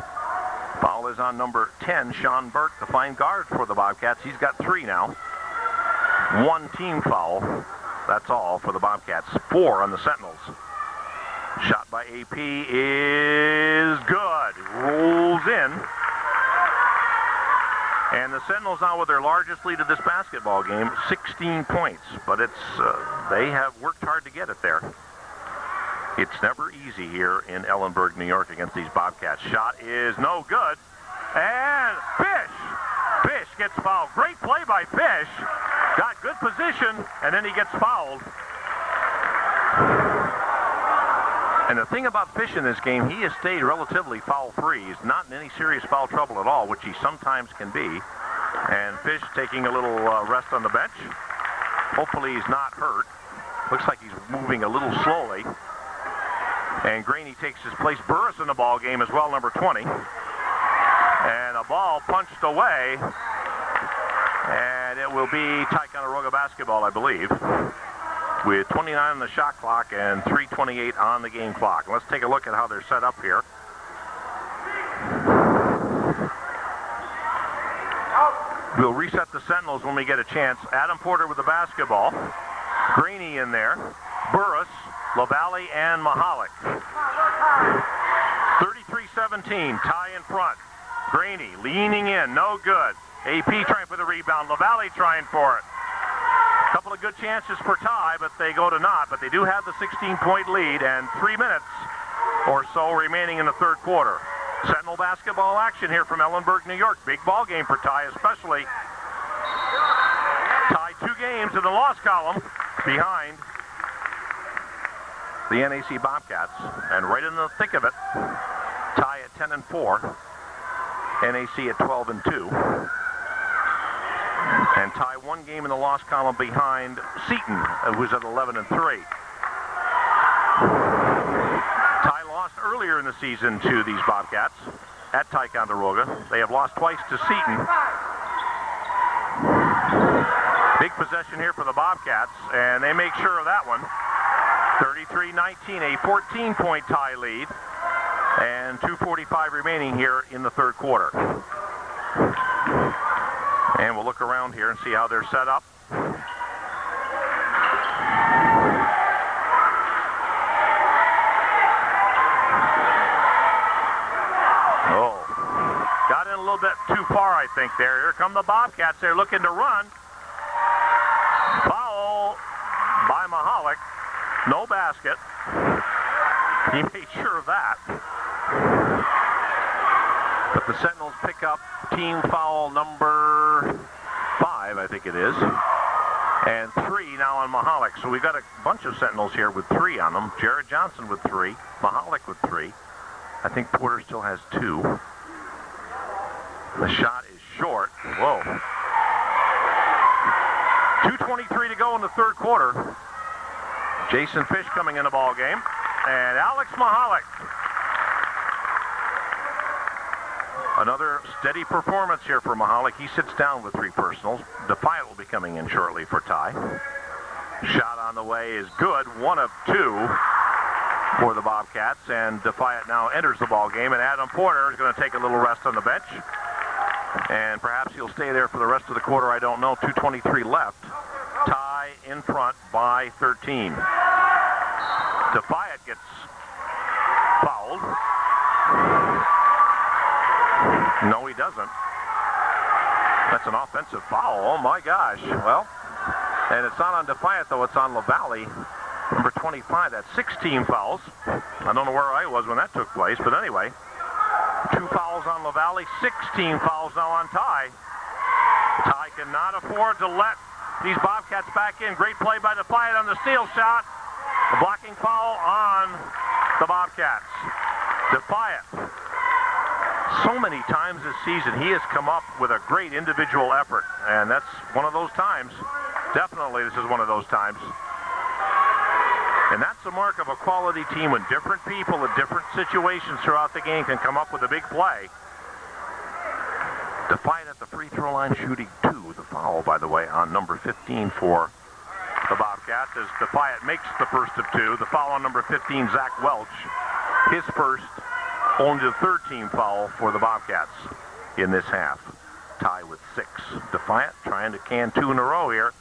Foul is on number 10, Sean Burke, the fine guard for the Bobcats. He's got three now. One team foul. That's all for the Bobcats. 4 on the Sentinels. Shot by AP is good. Rolls in. And the Sentinels now with their largest lead of this basketball game, 16 points. But it's they have worked hard to get it there. It's never easy here in Ellenburg, New York against these Bobcats. Shot is no good. And Fish gets fouled. Great play by Fish. Got good position, and then he gets fouled. And the thing about Fish in this game, he has stayed relatively foul-free. He's not in any serious foul trouble at all, which he sometimes can be. And Fish taking a little rest on the bench. Hopefully he's not hurt. Looks like he's moving a little slowly. And Graney takes his place. Burris in the ball game as well, number 20. And a ball punched away. And it will be Ticonderoga basketball, I believe, with 29 on the shot clock and 3:28 on the game clock. Let's take a look at how they're set up here. We'll reset the Sentinels when we get a chance. Adam Porter with the basketball. Graney in there. Burris, LaValle, and Mahalik. 33-17, tie in front. Graney leaning in, no good. AP trying for the rebound. LaValle trying for it. A couple of good chances for tie, but they go to naught. But they do have the 16-point lead and 3 minutes or so remaining in the third quarter. Sentinel basketball action here from Ellenburg, New York. Big ball game for tie, especially. Tie 2 games in the loss column behind the NAC Bobcats. And right in the thick of it, tie at 10-4. NAC at 12-2. And tie 1 game in the loss column behind Seton, who's at 11-3. Tie lost earlier in the season to these Bobcats at Ticonderoga. They have lost twice to Seton. Big possession here for the Bobcats, and they make sure of that one. 33-19, a 14-point tie lead, and 2:45 remaining here in the third quarter. And we'll look around here and see how they're set up. got in a little bit too far, I think, there. Here come the Bobcats. They're looking to run. Foul by Mahalik. No basket. He made sure of that. But the Sentinels pick up team foul number 5, I think it is. And 3 now on Mahalik. So we've got a bunch of Sentinels here with 3 on them. Jarrod Johnson with 3. Mahalik with 3. I think Porter still has 2. The shot is short. Whoa. 2:23 to go in the third quarter. Jason Fish coming in the ball game. And Alex Mahalik. Another steady performance here for Mahalik. He sits down with 3 personals. Defiant will be coming in shortly for Ty. Shot on the way is good. 1 of 2 for the Bobcats. And Defiant now enters the ball game. And Adam Porter is going to take a little rest on the bench. And perhaps he'll stay there for the rest of the quarter. I don't know. 2:23 left. Ty in front by 13. Defiant gets fouled. No, he doesn't. That's an offensive foul. Oh, my gosh. Well, and it's not on Defiant, though. It's on LaValle, number 25. That's 16 fouls. I don't know where I was when that took place, but anyway. 2 fouls on LaValle, 16 fouls now on Ty. Ty cannot afford to let these Bobcats back in. Great play by Defiant on the steal shot. A blocking foul on the Bobcats. Defiant. So many times this season, he has come up with a great individual effort. And that's one of those times. Definitely, this is one of those times. And that's the mark of a quality team when different people in different situations throughout the game can come up with a big play. Defiant at the free throw line shooting 2. The foul, by the way, on number 15 for the Bobcats as Defiant makes the first of 2. The foul on number 15, Zach Welch. His first, only the 3rd team foul for the Bobcats in this half. Ty with 6. Defiant trying to can 2 in a row here.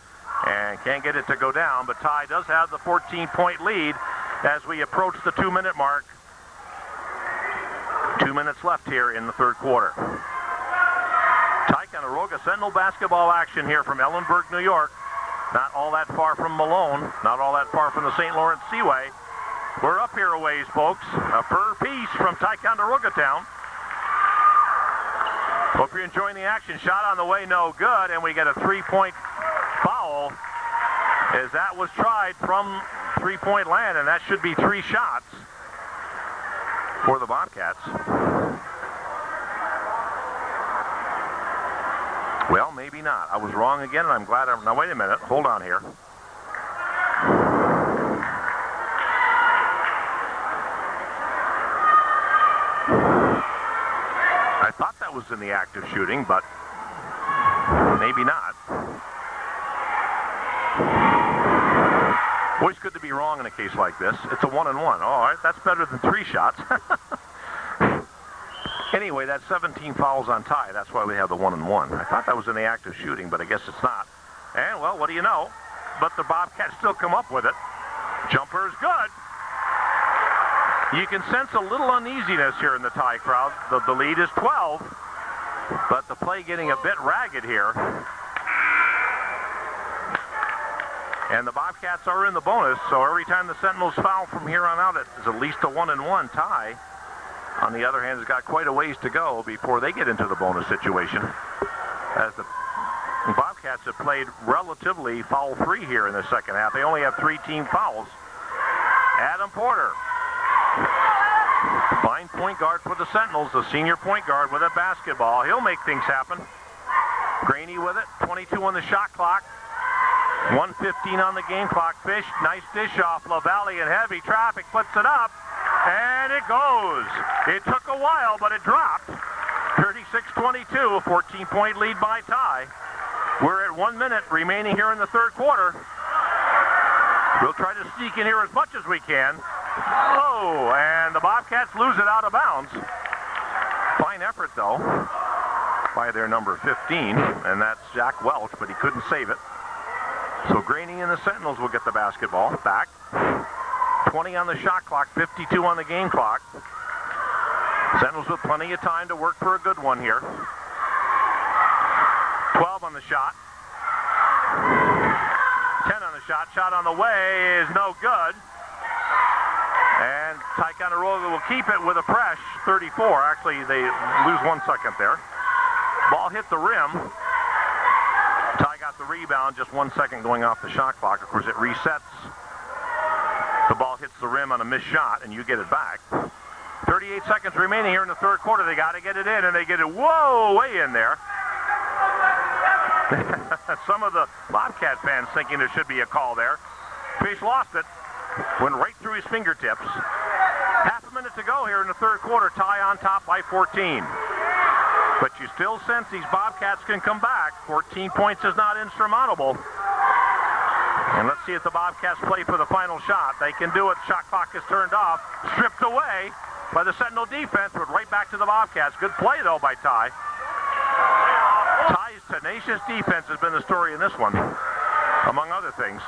And can't get it to go down, but Ty does have the 14-point lead as we approach the 2-minute mark. 2 minutes left here in the third quarter. Ticonderoga Sentinel basketball action here from Ellenburg, New York. Not all that far from Malone, not all that far from the St. Lawrence Seaway. We're up here a ways, folks. A per piece from Ticonderoga town. Hope you're enjoying the action. Shot on the way, no good, and we get a 3-point foul as that was tried from 3-point land, and that should be 3 shots for the Bobcats. Well, maybe not. I was wrong again, and I'm glad I'm... Now, wait a minute. Hold on here. I thought that was in the act of shooting, but maybe not. Always good to be wrong in a case like this. It's a 1-and-1. All right, that's better than 3 shots. Anyway, that's 17 fouls on Ty. That's why we have the 1-and-1. I thought that was in the act of shooting, but I guess it's not. And, well, what do you know? But the Bobcats still come up with it. Jumper is good. You can sense a little uneasiness here in the Ty crowd. The lead is 12, but the play getting a bit ragged here. And the Bobcats are in the bonus, so every time the Sentinels foul from here on out, it is at least a 1-and-1 tie. On the other hand, has got quite a ways to go before they get into the bonus situation, as the Bobcats have played relatively foul-free here in the second half. They only have 3 team fouls. Adam Porter, fine point guard for the Sentinels, the senior point guard with a basketball. He'll make things happen. Graney with it, 22 on the shot clock. 1:15 on the game clock. Fish, nice dish off. LaValle in heavy traffic, puts it up, and it goes. It took a while, but it dropped. 36-22, a 14-point lead by Ty. We're at 1 minute remaining here in the third quarter. We'll try to sneak in here as much as we can. Oh, and the Bobcats lose it out of bounds. Fine effort, though, by their number 15, and that's Jack Welch, but he couldn't save it. So Graney and the Sentinels will get the basketball back. 20 on the shot clock, 52 on the game clock. Sentinels with plenty of time to work for a good one here. 12 on the shot. 10 on the shot. Shot on the way is no good. And Ticonderoga will keep it with a fresh 34. Actually, they lose 1 second there. Ball hit the rim. Ty got the rebound, just 1 second going off the shot clock. Of course, it resets. The ball hits the rim on a missed shot, and you get it back. 38 seconds remaining here in the third quarter. They got to get it in, and they get it, whoa, way in there. Some of the Bobcat fans thinking there should be a call there. Fish lost it. Went right through his fingertips. Half a minute to go here in the third quarter. Ty on top by 14. But you still sense these Bobcats can come back. 14 points is not insurmountable. And let's see if the Bobcats play for the final shot. They can do it. Shot clock is turned off. Stripped away by the Sentinel defense, but right back to the Bobcats. Good play, though, by Ty. Ty's tenacious defense has been the story in this one, among other things.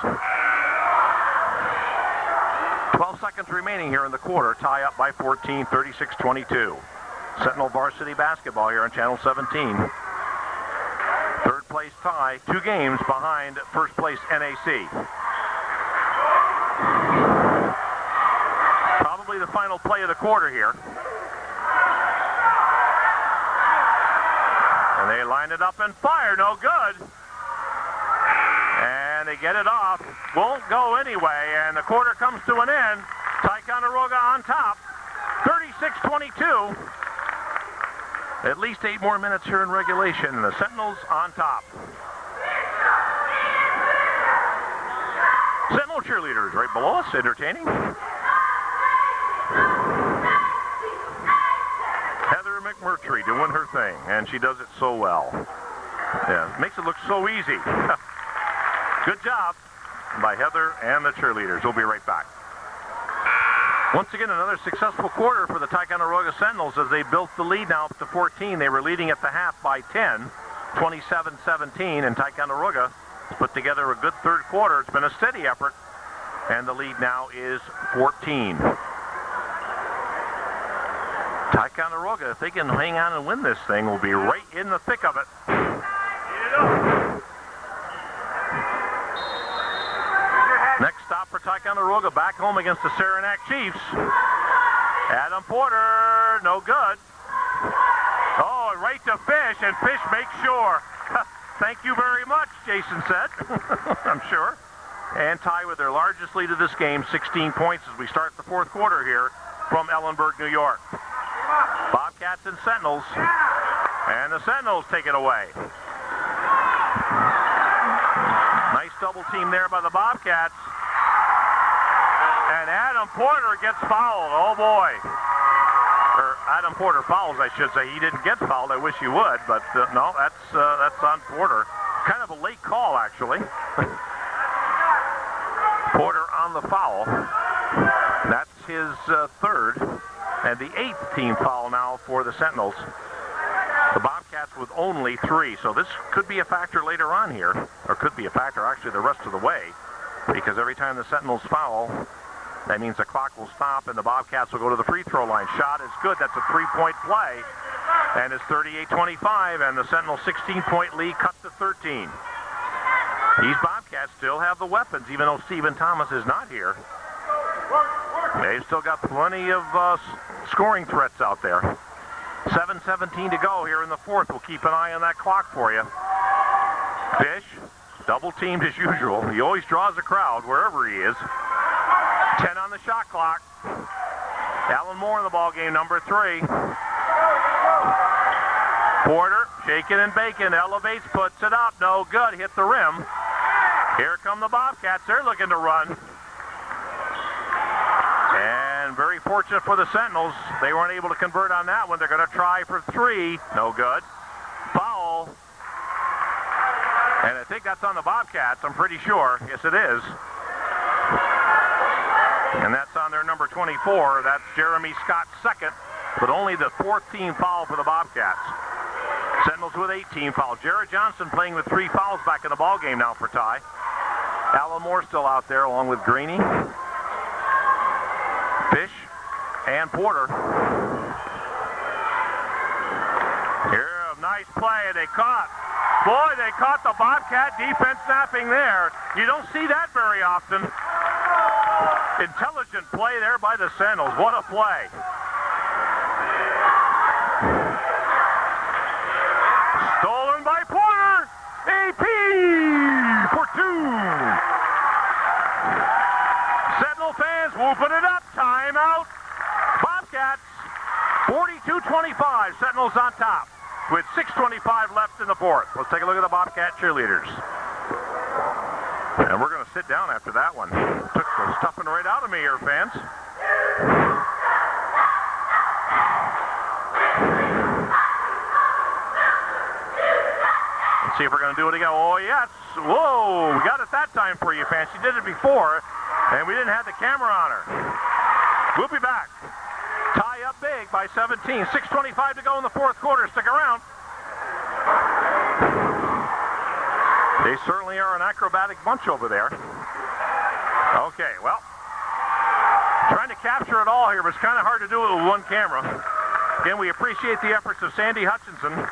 12 seconds remaining here in the quarter. Ty up by 14, 36-22. Sentinel varsity basketball here on Channel 17. Third place Ty, 2 games behind first place NAC. Probably the final play of the quarter here. And they line it up and fire, no good. And they get it off. Won't go anyway, and the quarter comes to an end. Ticonderoga on top, 36-22. At least 8 more minutes here in regulation, and the Sentinels on top. Sentinel cheerleaders right below us, entertaining. Heather McMurtry doing her thing, and she does it so well. Yeah, makes it look so easy. Good job by Heather and the cheerleaders. We'll be right back. Once again, another successful quarter for the Ticonderoga Sentinels as they built the lead now up to 14. They were leading at the half by 10, 27-17, and Ticonderoga has put together a good third quarter. It's been a steady effort, and the lead now is 14. Ticonderoga, if they can hang on and win this thing, will be right in the thick of it. Next stop for Ticonderoga, back home against the Saranac Chiefs. Adam Porter, no good. Oh, right to Fish, and Fish makes sure. Thank you very much, Jason said, I'm sure. And Ty with their largest lead of this game, 16 points as we start the fourth quarter here from Ellenburg, New York. Bobcats and Sentinels, and the Sentinels take it away. Nice double team there by the Bobcats. And Adam Porter gets fouled. Oh boy. Or Adam Porter fouls, I should say. He didn't get fouled. I wish he would, but no, that's on Porter. Kind of a late call, actually. Porter on the foul. That's his third and the 8th team foul now for the Sentinels. The Bobcats with only 3, so this could be a factor later on here, or could be a factor actually the rest of the way, because every time the Sentinels foul, that means the clock will stop and the Bobcats will go to the free throw line. Shot is good. That's a 3-point play, and it's 38-25, and the Sentinel 16-point lead cut to 13. These Bobcats still have the weapons, even though Stephen Thomas is not here. They've still got plenty of scoring threats out there. 7:17 to go here in the fourth. We'll keep an eye on that clock for you. Fish, double teamed as usual. He always draws a crowd wherever he is. 10 on the shot clock. Alan Moore in the ball game, number 3. Porter, shaking and baking, elevates, puts it up. No good, hit the rim. Here come the Bobcats. They're looking to run. And very fortunate for the Sentinels. They weren't able to convert on that one. They're going to try for 3. No good. Foul. And I think that's on the Bobcats, I'm pretty sure. Yes, it is. And that's on their number 24. That's Jeremy Scott's second, but only the 4th team foul for the Bobcats. Sentinels with 18 fouls. Jarrod Johnson playing with 3 fouls back in the ball game now for Ty. Alan Moore still out there along with Greeny, Fish, and Porter. nice play. They caught the Bobcat defense snapping there. You don't see that very often. Intelligent play there by the Sentinels. What a play. Stolen by Porter. AP for 2. Sentinel fans whooping it up. Timeout. Bobcats 42-25. Sentinels on top with 6:25 left in the fourth. Let's take a look at the Bobcat cheerleaders. And we're going to sit down after that one. Took the stuffing right out of me here, fans. Let's see if we're going to do it again. Oh, yes. Whoa, we got it that time for you, fans. She did it before, and we didn't have the camera on her. We'll be back. Tie up big by 17. 6:25 to go in the fourth quarter. Stick around. They certainly are an acrobatic bunch over there. Okay, well, trying to capture it all here, but it's kind of hard to do it with one camera. Again, we appreciate the efforts of Sandy Hutchinson,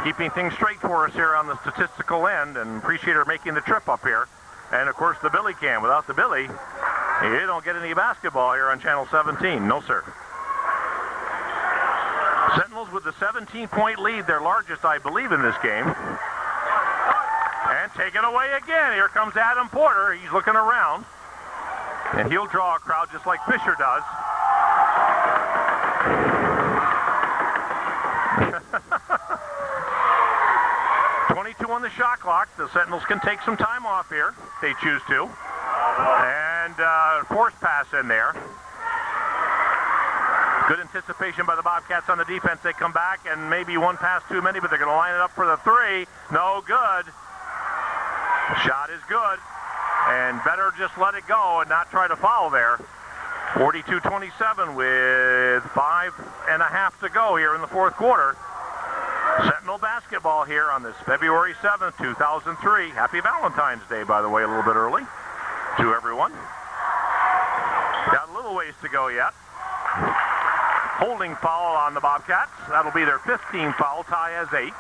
keeping things straight for us here on the statistical end, and appreciate her making the trip up here. And, of course, the Billy cam. Without the Billy, you don't get any basketball here on Channel 17. No, sir. Sentinels with the 17-point lead, their largest, I believe, in this game. And take it away again. Here comes Adam Porter. He's looking around. And he'll draw a crowd just like Fisher does. On the shot clock. The Sentinels can take some time off here if they choose to. And force pass in there. Good anticipation by the Bobcats on the defense. They come back and maybe one pass too many, but they're going to line it up for the 3. No good. Shot is good. And better just let it go and not try to foul there. 42-27 with 5.5 to go here in the fourth quarter. Sentinel basketball here on this February 7th, 2003. Happy Valentine's Day, by the way, a little bit early to everyone. Got a little ways to go yet. Holding foul on the Bobcats. That'll be their 15th foul. Tie has 8.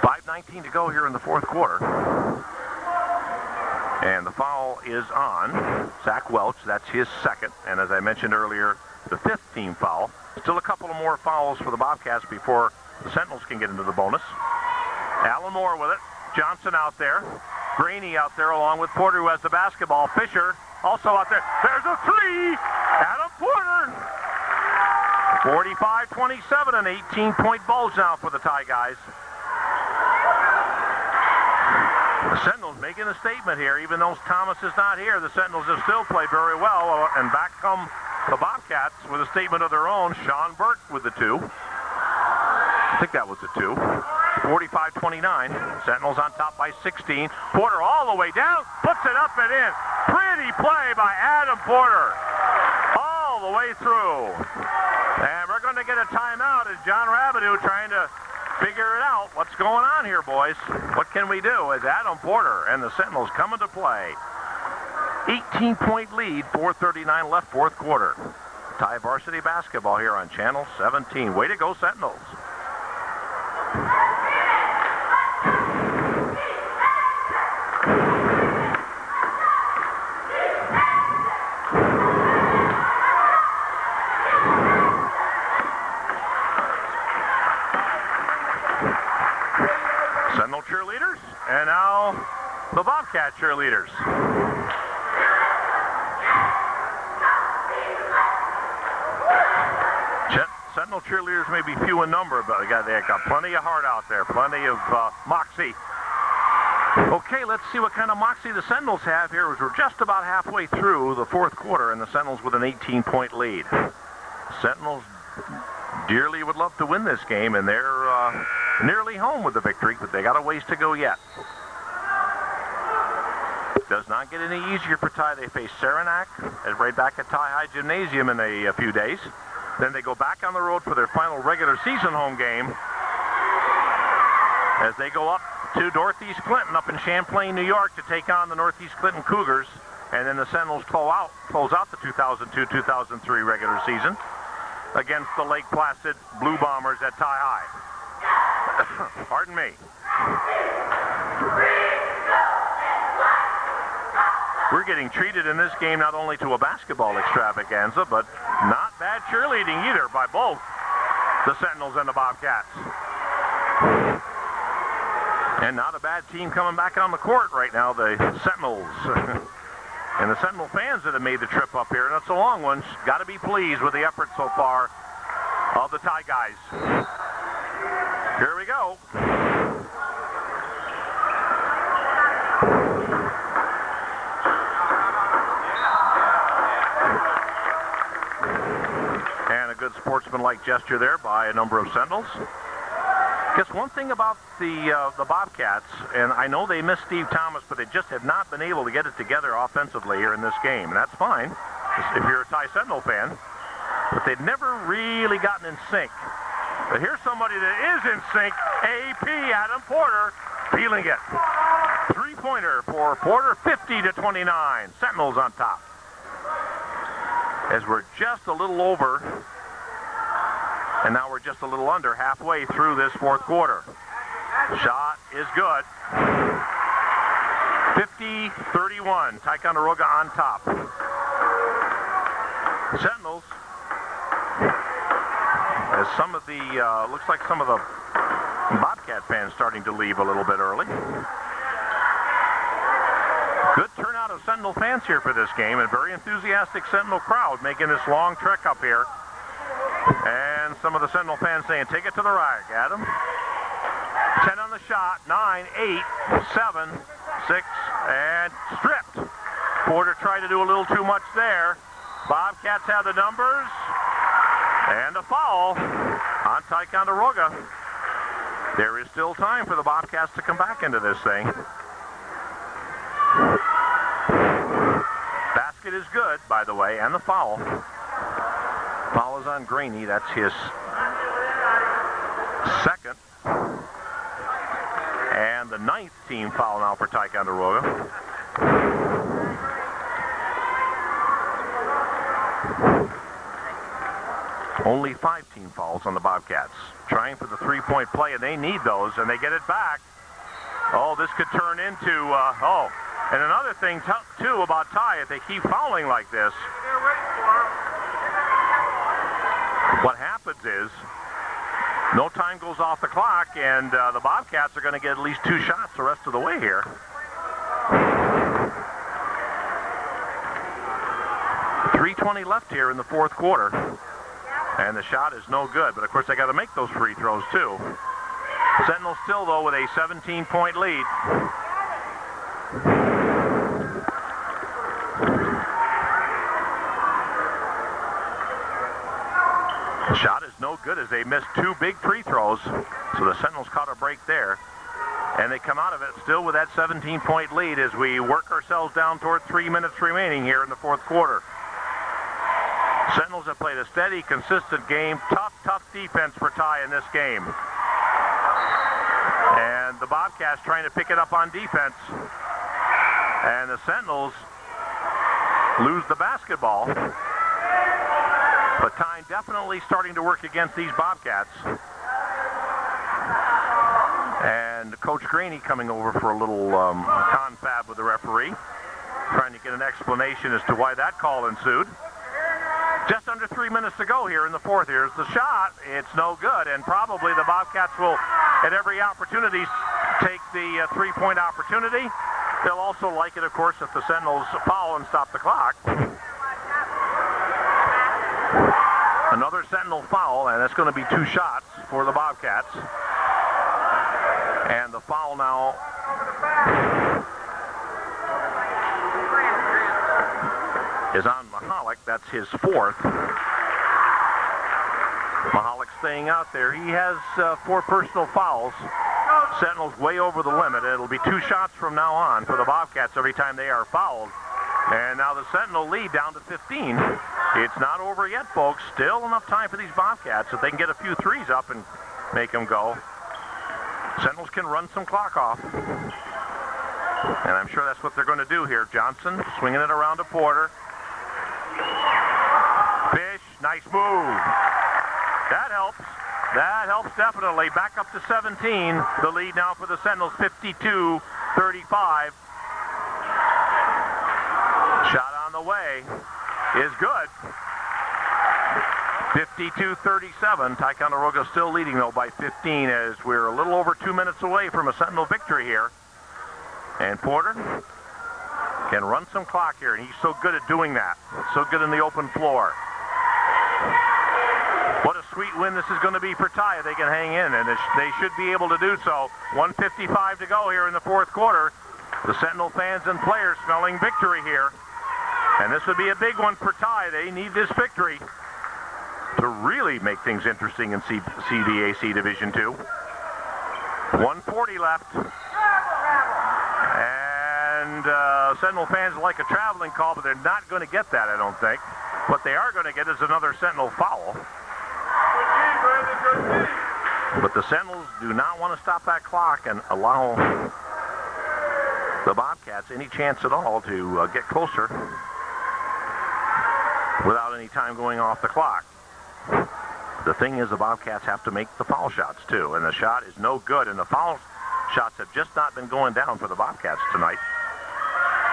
5:19 to go here in the fourth quarter. And the foul is on Zach Welch. That's his second. And as I mentioned earlier, the 5th team foul. Still a couple of more fouls for the Bobcats before the Sentinels can get into the bonus. Allen Moore with it. Johnson out there. Graney out there along with Porter, who has the basketball. Fisher also out there. There's a 3. Adam Porter. 45-27, an 18-point bulge now for the Tie guys. The Sentinels making a statement here. Even though Thomas is not here, the Sentinels have still played very well. And back come the Bobcats with a statement of their own. Sean Burke with the 2. I think that was the 2. 45-29. Sentinels on top by 16. Porter all the way down. Puts it up and in. Pretty play by Adam Porter. All the way through. And we're going to get a timeout as John Rabideau trying to figure it out. What's going on here, boys? What can we do as Adam Porter and the Sentinels come into play? 18-point lead, 4:39 left, fourth quarter. Tie varsity basketball here on Channel 17. Way to go, Sentinels. Sentinel cheerleaders, and now the Bobcat cheerleaders. Sentinel cheerleaders may be few in number, but they got plenty of heart out there, plenty of moxie. Okay, let's see what kind of moxie the Sentinels have here, as we're just about halfway through the fourth quarter, and the Sentinels with an 18-point lead. Sentinels dearly would love to win this game, and they're nearly home with the victory, but they got a ways to go yet. Does not get any easier for Tie. They face Saranac right back at Tie High Gymnasium in a few days. Then they go back on the road for their final regular season home game as they go up to Northeast Clinton up in Champlain, New York to take on the Northeast Clinton Cougars. And then the Sentinels close out the 2002-2003 regular season against the Lake Placid Blue Bombers at Tie High. Pardon me. We're getting treated in this game not only to a basketball extravaganza, but not bad cheerleading either by both the Sentinels and the Bobcats. And not a bad team coming back on the court right now, the Sentinels. And the Sentinel fans that have made the trip up here, and it's a long one, got to be pleased with the effort so far of the Tie guys. Here we go. And a good sportsmanlike gesture there by a number of Sentinels. Guess one thing about the Bobcats, and I know they missed Steve Thomas, but they just have not been able to get it together offensively here in this game, and that's fine if you're a Tie Sentinel fan, but they've never really gotten in sync. But here's somebody that is in sync, AP Adam Porter, feeling it. Three-pointer for Porter, 50-29. Sentinels on top. As we're just a little over, and now we're just a little under halfway through this fourth quarter. Shot is good. 50-31. Ticonderoga on top. Sentinels, as some of the, looks like some of the Bobcat fans starting to leave a little bit early. Good turnout of Sentinel fans here for this game, and very enthusiastic Sentinel crowd making this long trek up here. And some of the Sentinel fans saying, take it to the rack, Adam. 10 on the shot, 9, 8, 7, 6, and stripped. Porter tried to do a little too much there. Bobcats have the numbers. And a foul on Ticonderoga. There is still time for the Bobcats to come back into this thing. Basket is good, by the way, and the foul. Foul is on Graney. That's his second. And the 9th team foul now for Ticonderoga. Only 5 team fouls on the Bobcats. Trying for the three-point play, and they need those, and they get it back. Oh, this could turn into, and another thing, too, about Ty, if they keep fouling like this, what happens is, no time goes off the clock, and the Bobcats are going to get at least 2 shots the rest of the way here. 3:20 left here in the fourth quarter. And the shot is no good, but of course they got to make those free throws too. Sentinels still, though, with a 17-point lead. The shot is no good as they missed 2 big free throws, so the Sentinels caught a break there. And they come out of it still with that 17-point lead as we work ourselves down toward 3 minutes remaining here in the fourth quarter. Sentinels have played a steady, consistent game. Tough defense for Ty in this game. And the Bobcats trying to pick it up on defense. And the Sentinels lose the basketball. But Ty definitely starting to work against these Bobcats. And Coach Graney coming over for a little confab with the referee, trying to get an explanation as to why that call ensued. Just under 3 minutes to go here in the fourth. Here's the shot. It's no good, and probably the Bobcats will, at every opportunity, take the three-point opportunity. They'll also like it, of course, if the Sentinels foul and stop the clock. Another Sentinel foul, and that's going to be 2 shots for the Bobcats. And the foul now is on Mahalik. That's his 4th. Mahalik staying out there. He has 4 personal fouls. Sentinels way over the limit. It'll be 2 shots from now on for the Bobcats every time they are fouled. And now the Sentinel lead down to 15. It's not over yet, folks. Still enough time for these Bobcats if they can get a few threes up and make them go. Sentinels can run some clock off. And I'm sure that's what they're going to do here. Johnson swinging it around to Porter. Fish, nice move. That helps. That helps definitely. Back up to 17. The lead now for the Sentinels, 52-35. Shot on the way is good. 52-37. Ticonderoga still leading, though, by 15 as we're a little over 2 minutes away from a Sentinel victory here. And Porter can run some clock here, and he's so good at doing that. So good in the open floor. What a sweet win this is going to be for Ty. They can hang in, and they should be able to do so. 1:55 to go here in the fourth quarter. The Sentinel fans and players smelling victory here. And this would be a big one for Ty. They need this victory to really make things interesting in CVAC Division II. 1:40 left. And Sentinel fans like a traveling call, but they're not going to get that, I don't think. What they are going to get is another Sentinel foul. But the Sentinels do not want to stop that clock and allow the Bobcats any chance at all to get closer without any time going off the clock. The thing is, the Bobcats have to make the foul shots too, and the shot is no good, and the foul shots have just not been going down for the Bobcats tonight.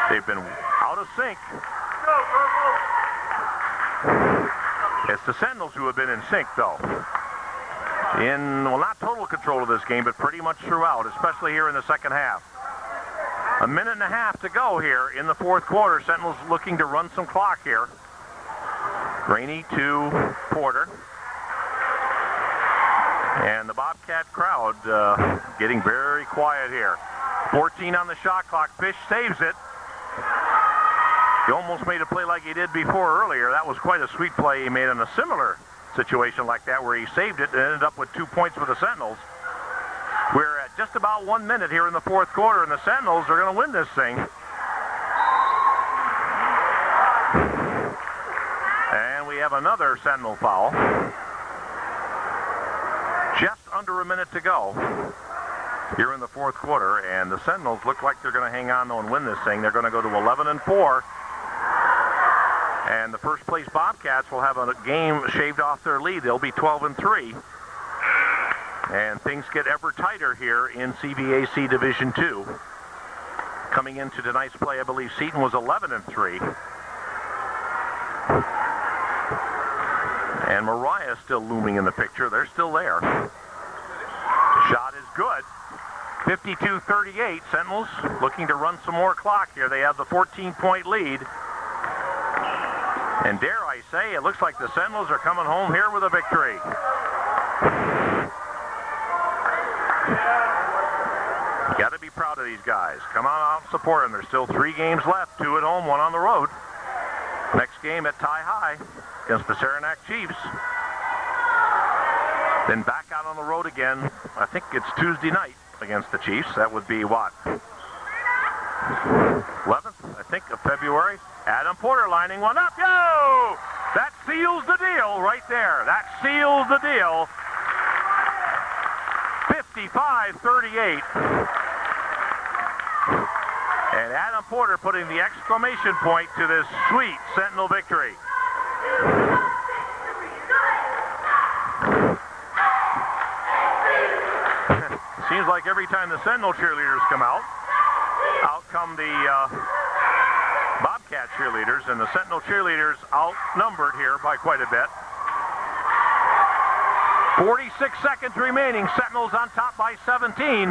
They've been out of sync. It's the Sentinels who have been in sync, though. Well, not total control of this game, but pretty much throughout, especially here in the second half. A minute and a half to go here in the fourth quarter. Sentinels looking to run some clock here. Rainey to Porter. And the Bobcat crowd getting very quiet here. 14 on the shot clock. Fish saves it. He almost made a play like he did before earlier. That was quite a sweet play he made in a similar situation like that where he saved it and ended up with 2 points for the Sentinels. We're at just about 1 minute here in the fourth quarter, and the Sentinels are going to win this thing. And we have another Sentinel foul. Just under a minute to go here in the fourth quarter, and the Sentinels look like they're going to hang on though and win this thing. They're going to go to 11-4. And the first place Bobcats will have a game shaved off their lead. They'll be 12-3. And things get ever tighter here in CVAC Division II. Coming into tonight's play, I believe Seton was 11-3. And Mariah still looming in the picture. They're still there. Shot is good. 52-38. Sentinels looking to run some more clock here. They have the 14-point lead. And dare I say, it looks like the Sentinels are coming home here with a victory. You got to be proud of these guys. Come on out and support them. There's still 3 games left, 2 at home, 1 on the road. Next game at Tie High against the Saranac Chiefs. Then back out on the road again. I think it's Tuesday night against the Chiefs. That would be what? 11th, I think, of February. Adam Porter lining one up. Yo! That seals the deal right there. That seals the deal. 55-38. And Adam Porter putting the exclamation point to this sweet Sentinel victory. Seems like every time the Sentinel cheerleaders come out come the Bobcat cheerleaders, and the Sentinel cheerleaders outnumbered here by quite a bit. 46 seconds remaining. Sentinels on top by 17.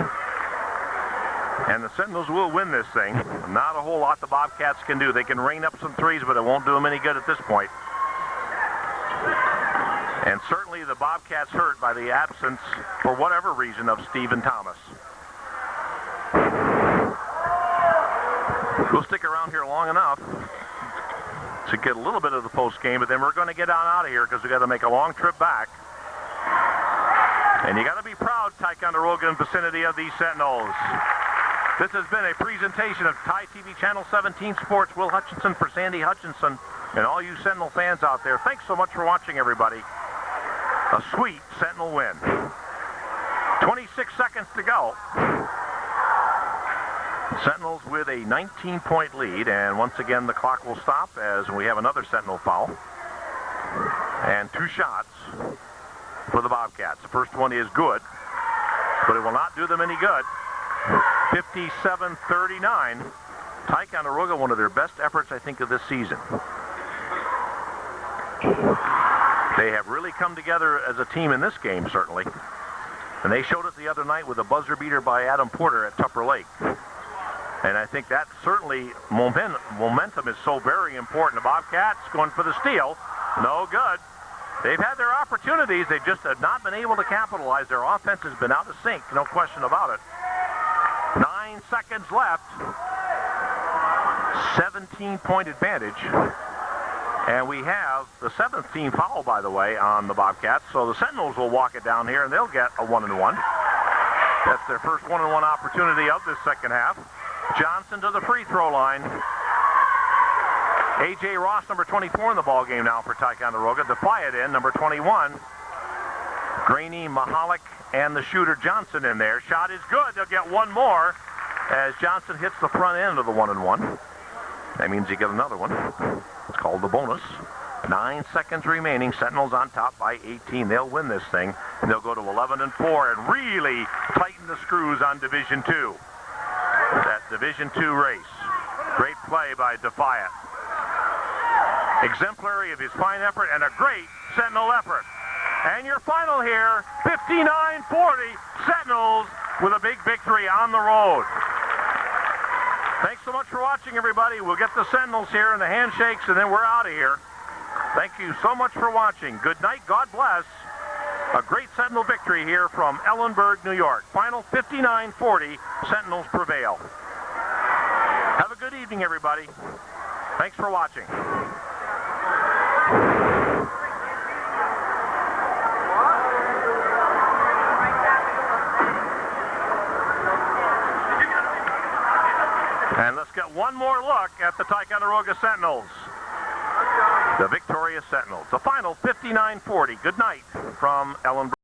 And the Sentinels will win this thing. Not a whole lot the Bobcats can do. They can rain up some threes, but it won't do them any good at this point. And certainly the Bobcats hurt by the absence, for whatever reason, of Stephen Thomas. We'll stick around here long enough to get a little bit of the post game, but then we're going to get on out of here because we got to make a long trip back. And you got to be proud, Ticonderoga and vicinity, of these Sentinels. This has been a presentation of Ty TV Channel 17 Sports. Will Hutchinson for Sandy Hutchinson and all you Sentinel fans out there. Thanks so much for watching, everybody. A sweet Sentinel win. 26 seconds to go. Sentinels with a 19-point lead, and once again the clock will stop as we have another Sentinel foul. And 2 shots for the Bobcats. The first one is good, but it will not do them any good. 57-39. Ticonderoga, one of their best efforts, I think, of this season. They have really come together as a team in this game, certainly. And they showed it the other night with a buzzer beater by Adam Porter at Tupper Lake. And I think that certainly momentum is so very important. The Bobcats going for the steal. No good. They've had their opportunities. They just have not been able to capitalize. Their offense has been out of sync, no question about it. 9 seconds left. 17-point advantage. And we have the 7th team foul, by the way, on the Bobcats. So the Sentinels will walk it down here, and they'll get a 1-and-1. That's their first 1-and-1 opportunity of this second half. Johnson to the free throw line. A.J. Ross, number 24 in the ball game now for Ticonderoga. Defiant in, number 21. Graney, Mahalik, and the shooter Johnson in there. Shot is good. They'll get one more as Johnson hits the front end of the 1-and-1. That means you get another one. It's called the bonus. 9 seconds remaining. Sentinels on top by 18. They'll win this thing, and they'll go to 11-4 and really tighten the screws on Division II. That Division II race. Great play by Defiant. Exemplary of his fine effort and a great Sentinel effort. And your final here, 59-40, Sentinels with a big victory on the road. Thanks so much for watching, everybody. We'll get the Sentinels here and the handshakes, and then we're out of here. Thank you so much for watching. Good night. God bless. A great Sentinel victory here from Ellenburg, New York. Final 59-40, Sentinels prevail. Have a good evening, everybody. Thanks for watching. And let's get one more look at the Ticonderoga Sentinels. The victorious Sentinels. The final 59-40. Good night from Ellenburg.